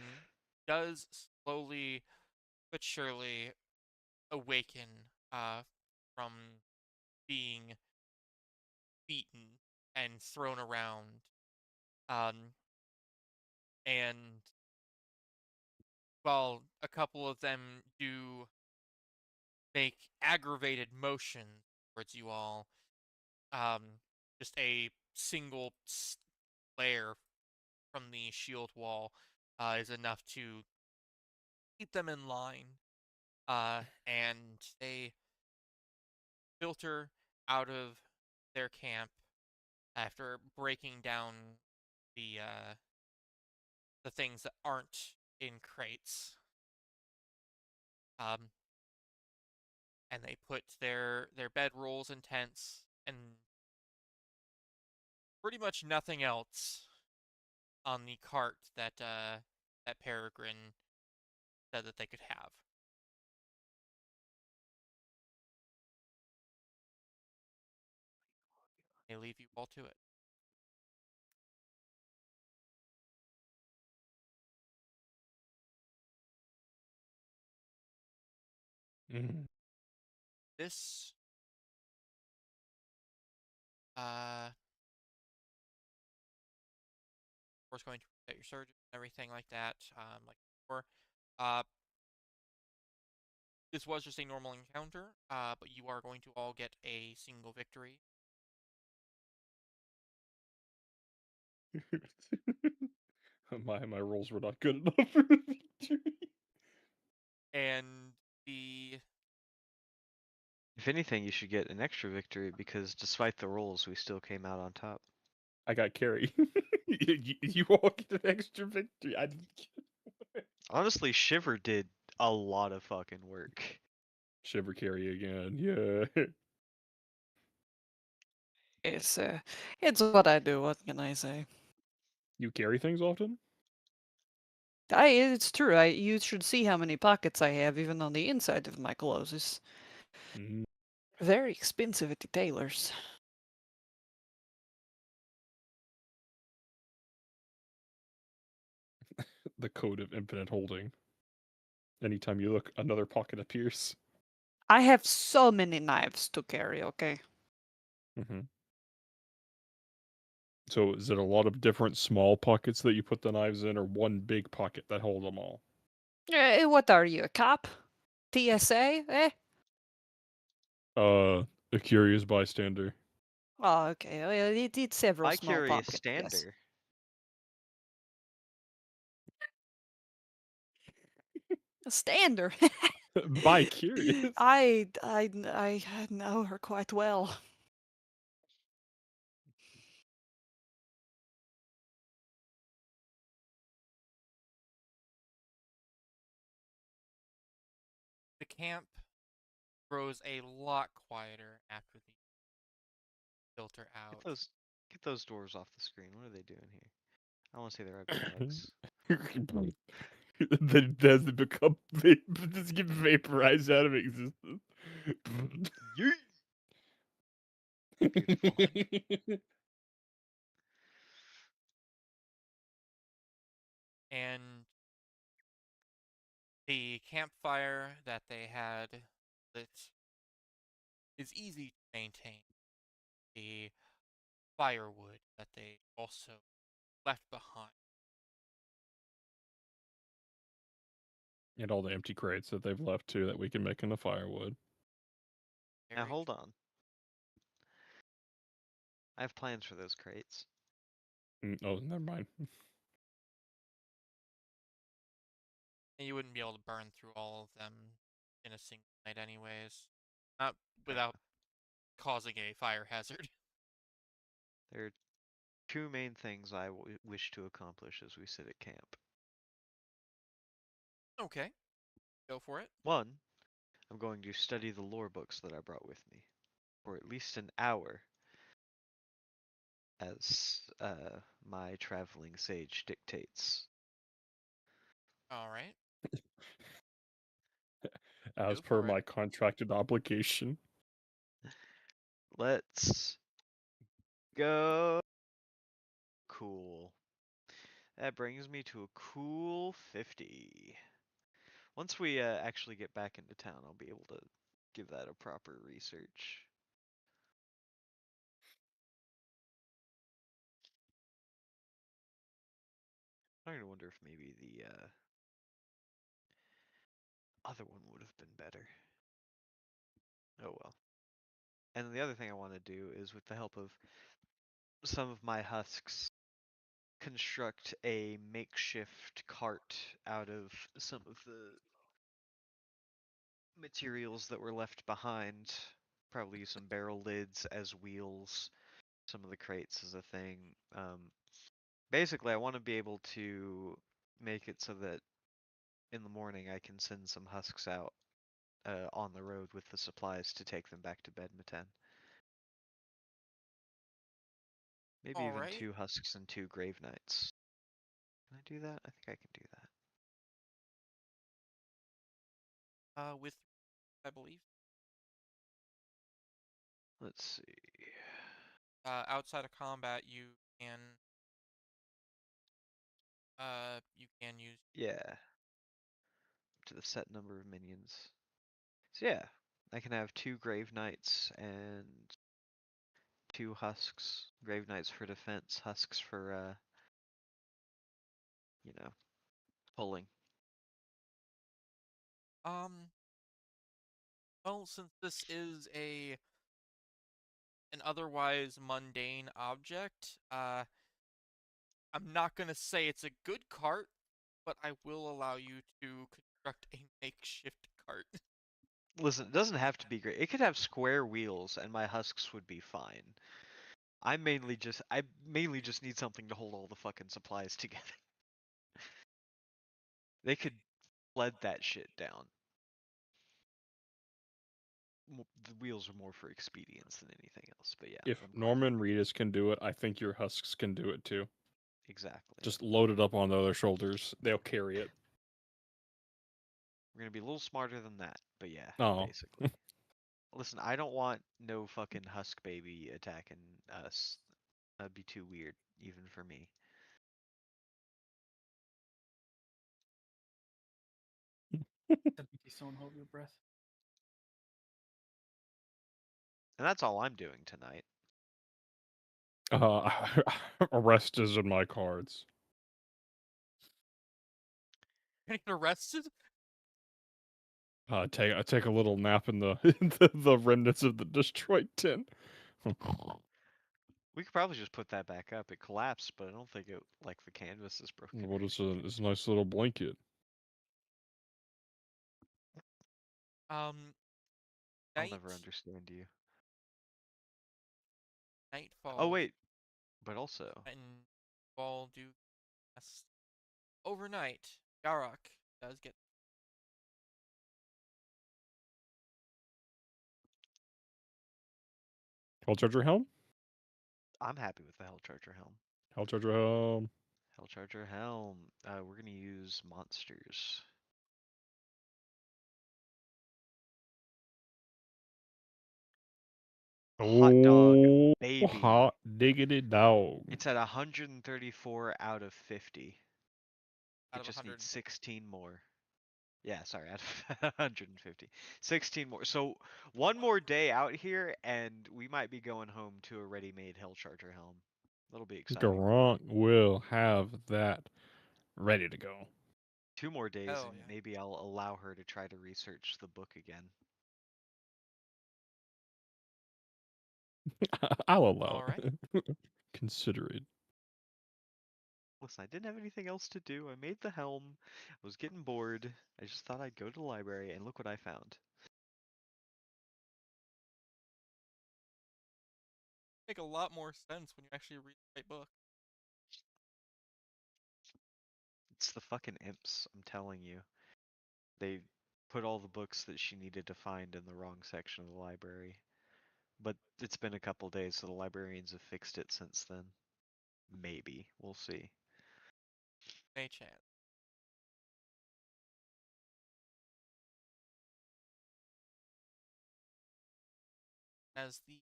does slowly but surely awaken from being beaten and thrown around. Um, and while a couple of them do make aggravated motion towards you all, um, just a single flare from the shield wall is enough to keep them in line. And they filter out of their camp after breaking down the the things that aren't in crates. Um, and they put their bedrolls and tents and pretty much nothing else on the cart that Peregrine said that they could have. They leave you all to it. Mhm. This of course going to reset your surgeon and everything like that. Like before. Uh this was just a normal encounter, but you are going to all get a single victory. My rolls were not good enough for a victory. And the If anything, you should get an extra victory because despite the rolls, we still came out on top. I got carry. You all get an extra victory. I didn't get Honestly, Shiver did a lot of fucking work. shiver carry again. Yeah. It's what I do. What can I say? You carry things often? It's true. You should see how many pockets I have, even on the inside of my clothes. It's Mhm. very expensive at the tailors. The code of infinite holding. Anytime you look, another pocket appears. I have so many knives to carry. Okay. Hmm. So is it a lot of different small pockets that you put the knives in, or one big pocket that holds them all? What are you, a cop? TSA? Eh? A curious bystander. Oh, okay. Well, it's several I small carry a pockets. Yes. stander. A stander. By curious. I know her quite well. the camp grows a lot quieter after the filter Get out. those get those doors off the screen. What are they doing here? I want to say they're bugs. Then does it become does it get vaporized out of existence? Yeet! You're fine. And the campfire that they had lit is easy to maintain. The firewood that they also left behind. And all the empty crates that they've left too that we can make into firewood. Now Very hold true. on. I have plans for those crates. Oh, never mind. And you wouldn't be able to burn through all of them in a single night anyways. Not Yeah. without causing a fire hazard. There are two main things I wish to accomplish as we sit at camp. Okay, go for it. One, I'm going to study the lore books that I brought with me for at least an hour as my traveling sage dictates. All right. As Go per for it. my contracted obligation. Let's go. Cool. That brings me to a cool 50. Once we actually get back into town, I'll be able to give that a proper research. I'm gonna wonder if maybe the other one would have been better. Oh well. And then the other thing I want to do is, with the help of some of my husks, construct a makeshift cart out of some of the materials that were left behind. Probably use some barrel lids as wheels, some of the crates as a thing. Basically, I want to be able to make it so that in the morning I can send some husks out on the road with the supplies to take them back to Behdmeten. Maybe All even right. 2 husks and 2 grave knights. Can I do that? I think I can do that. With, I believe, Let's see. outside of combat, you can use. Yeah, to the set number of minions. So yeah, I can have 2 grave knights and 2 husks. Grave knights for defense, husks for you know, pulling. Well, since this is an otherwise mundane object, I'm not gonna say it's a good cart, but I will allow you to construct a makeshift cart. Listen, it doesn't have to be great. It could have square wheels and my husks would be fine. I mainly just need something to hold all the fucking supplies together. They could lead that shit down. The wheels are more for expedience than anything else, but yeah, If them cart Norman Reedus can do it, I think your husks can do it too. exactly. Just load it up on the other shoulders. They'll carry it. We're gonna be a little smarter than that, but yeah, Oh. basically. Listen, I don't want no fucking husk baby attacking us. That'd be too weird, even for me. Someone hold your breath. And that's all I'm doing tonight. Arrest is in my cards. Gonna get arrested? Take a little nap in the the remnants of the destroyed tent. We could probably just put that back up. It collapsed, but I don't think it, like, the canvas is broken. What is this nice little blanket? Um, I'll night never understand you. Oh nightfall wait, but also and fall do cast overnight. Yarok does get. Hellcharger helm? I'm happy with the Hellcharger helm. Hellcharger helm. Hellcharger helm. We're gonna use monsters. Hot dog, Oh, baby. hot diggity dog. It's at 134 out of 50. Out It of just needs 150. 16 more. Yeah, sorry, out of 150. 16 more. So one more day out here, and we might be going home to a ready-made Hellcharger helm. That'll be exciting. Garant will have that ready to go. 2 more days, Oh and yeah. maybe I'll allow her to try to research the book again. I'll allow All right. it. Consider it. Listen, I didn't have anything else to do. I made the helm. I was getting bored. I just thought I'd go to the library, and look what I found. Make a lot more sense when you actually read the right book. It's the fucking imps, I'm telling you. They put all the books that she needed to find in the wrong section of the library. But it's been a couple days, so the librarians have fixed it since then. Maybe. We'll see. May chance. As the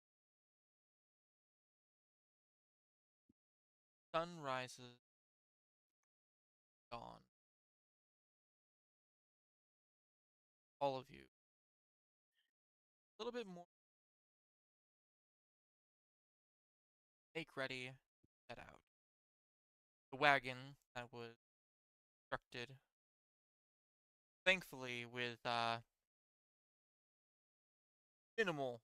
sun rises, dawn, all of you, a little bit more, make ready, head out. The wagon that was constructed, thankfully, with minimal,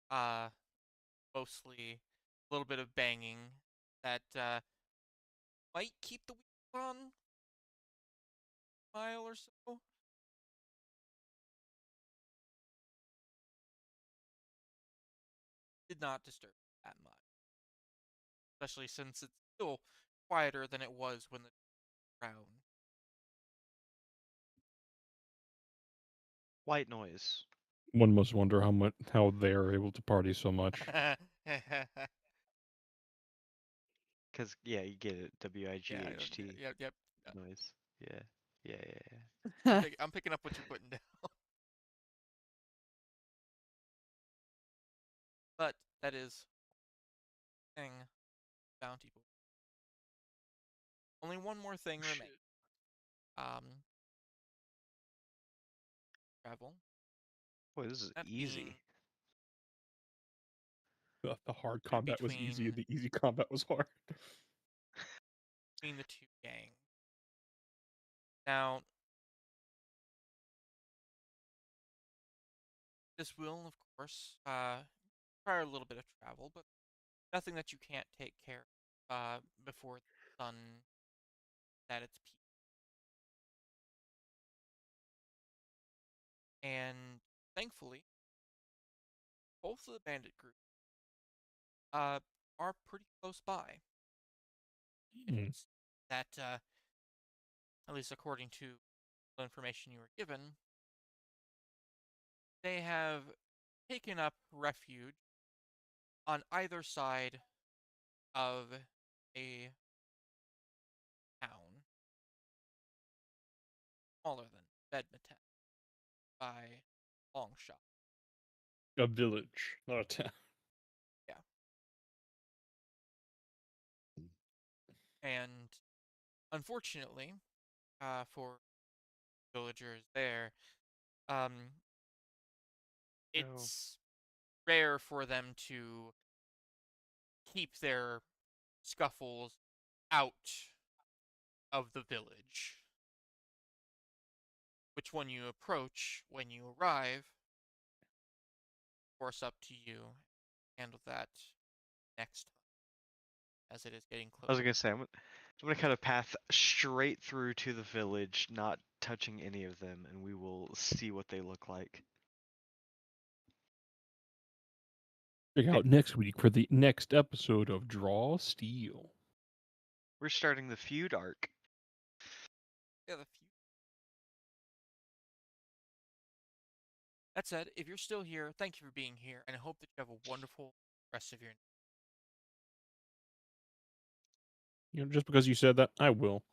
uh, mostly a little bit of banging that might keep the wheels on a mile or so. Did not disturb that much, especially since it's still quieter than it was when the crown. White noise. One must wonder how they are able to party so much. Because, yeah, you get it. Yeah, WIGHT yep, yep. noise. Yeah. Yeah, yeah, yeah. I'm picking up what you're putting down. But that is thing bounty boy. Only one more thing Shit. remains. Travel. Boy, this is That easy. being The hard combat was easy, and between the easy combat was hard. between the two gangs. Now, this will, of course, require a little bit of travel, but nothing that you can't take care of before the sun at its peak. And thankfully, both of the bandit groups are pretty close by. Mm. That, at least according to the information you were given, they have taken up refuge on either side of a town smaller than Behdmeten by long shot. A village, not a town. Yeah. And unfortunately, for villagers there, um, it's rare for them to keep their scuffles out of the village. Which one you approach when you arrive, of course, up to you. Handle that next time, as it is getting I was closer. gonna say, I'm gonna cut a path straight through to the village, not touching any of them, and we will see what they look like. Check out next week for the next episode of Draw Steel. We're starting the feud arc. Yeah, the few. That said, if you're still here, thank you for being here, and I hope that you have a wonderful rest of your night. Just because you said that, I will.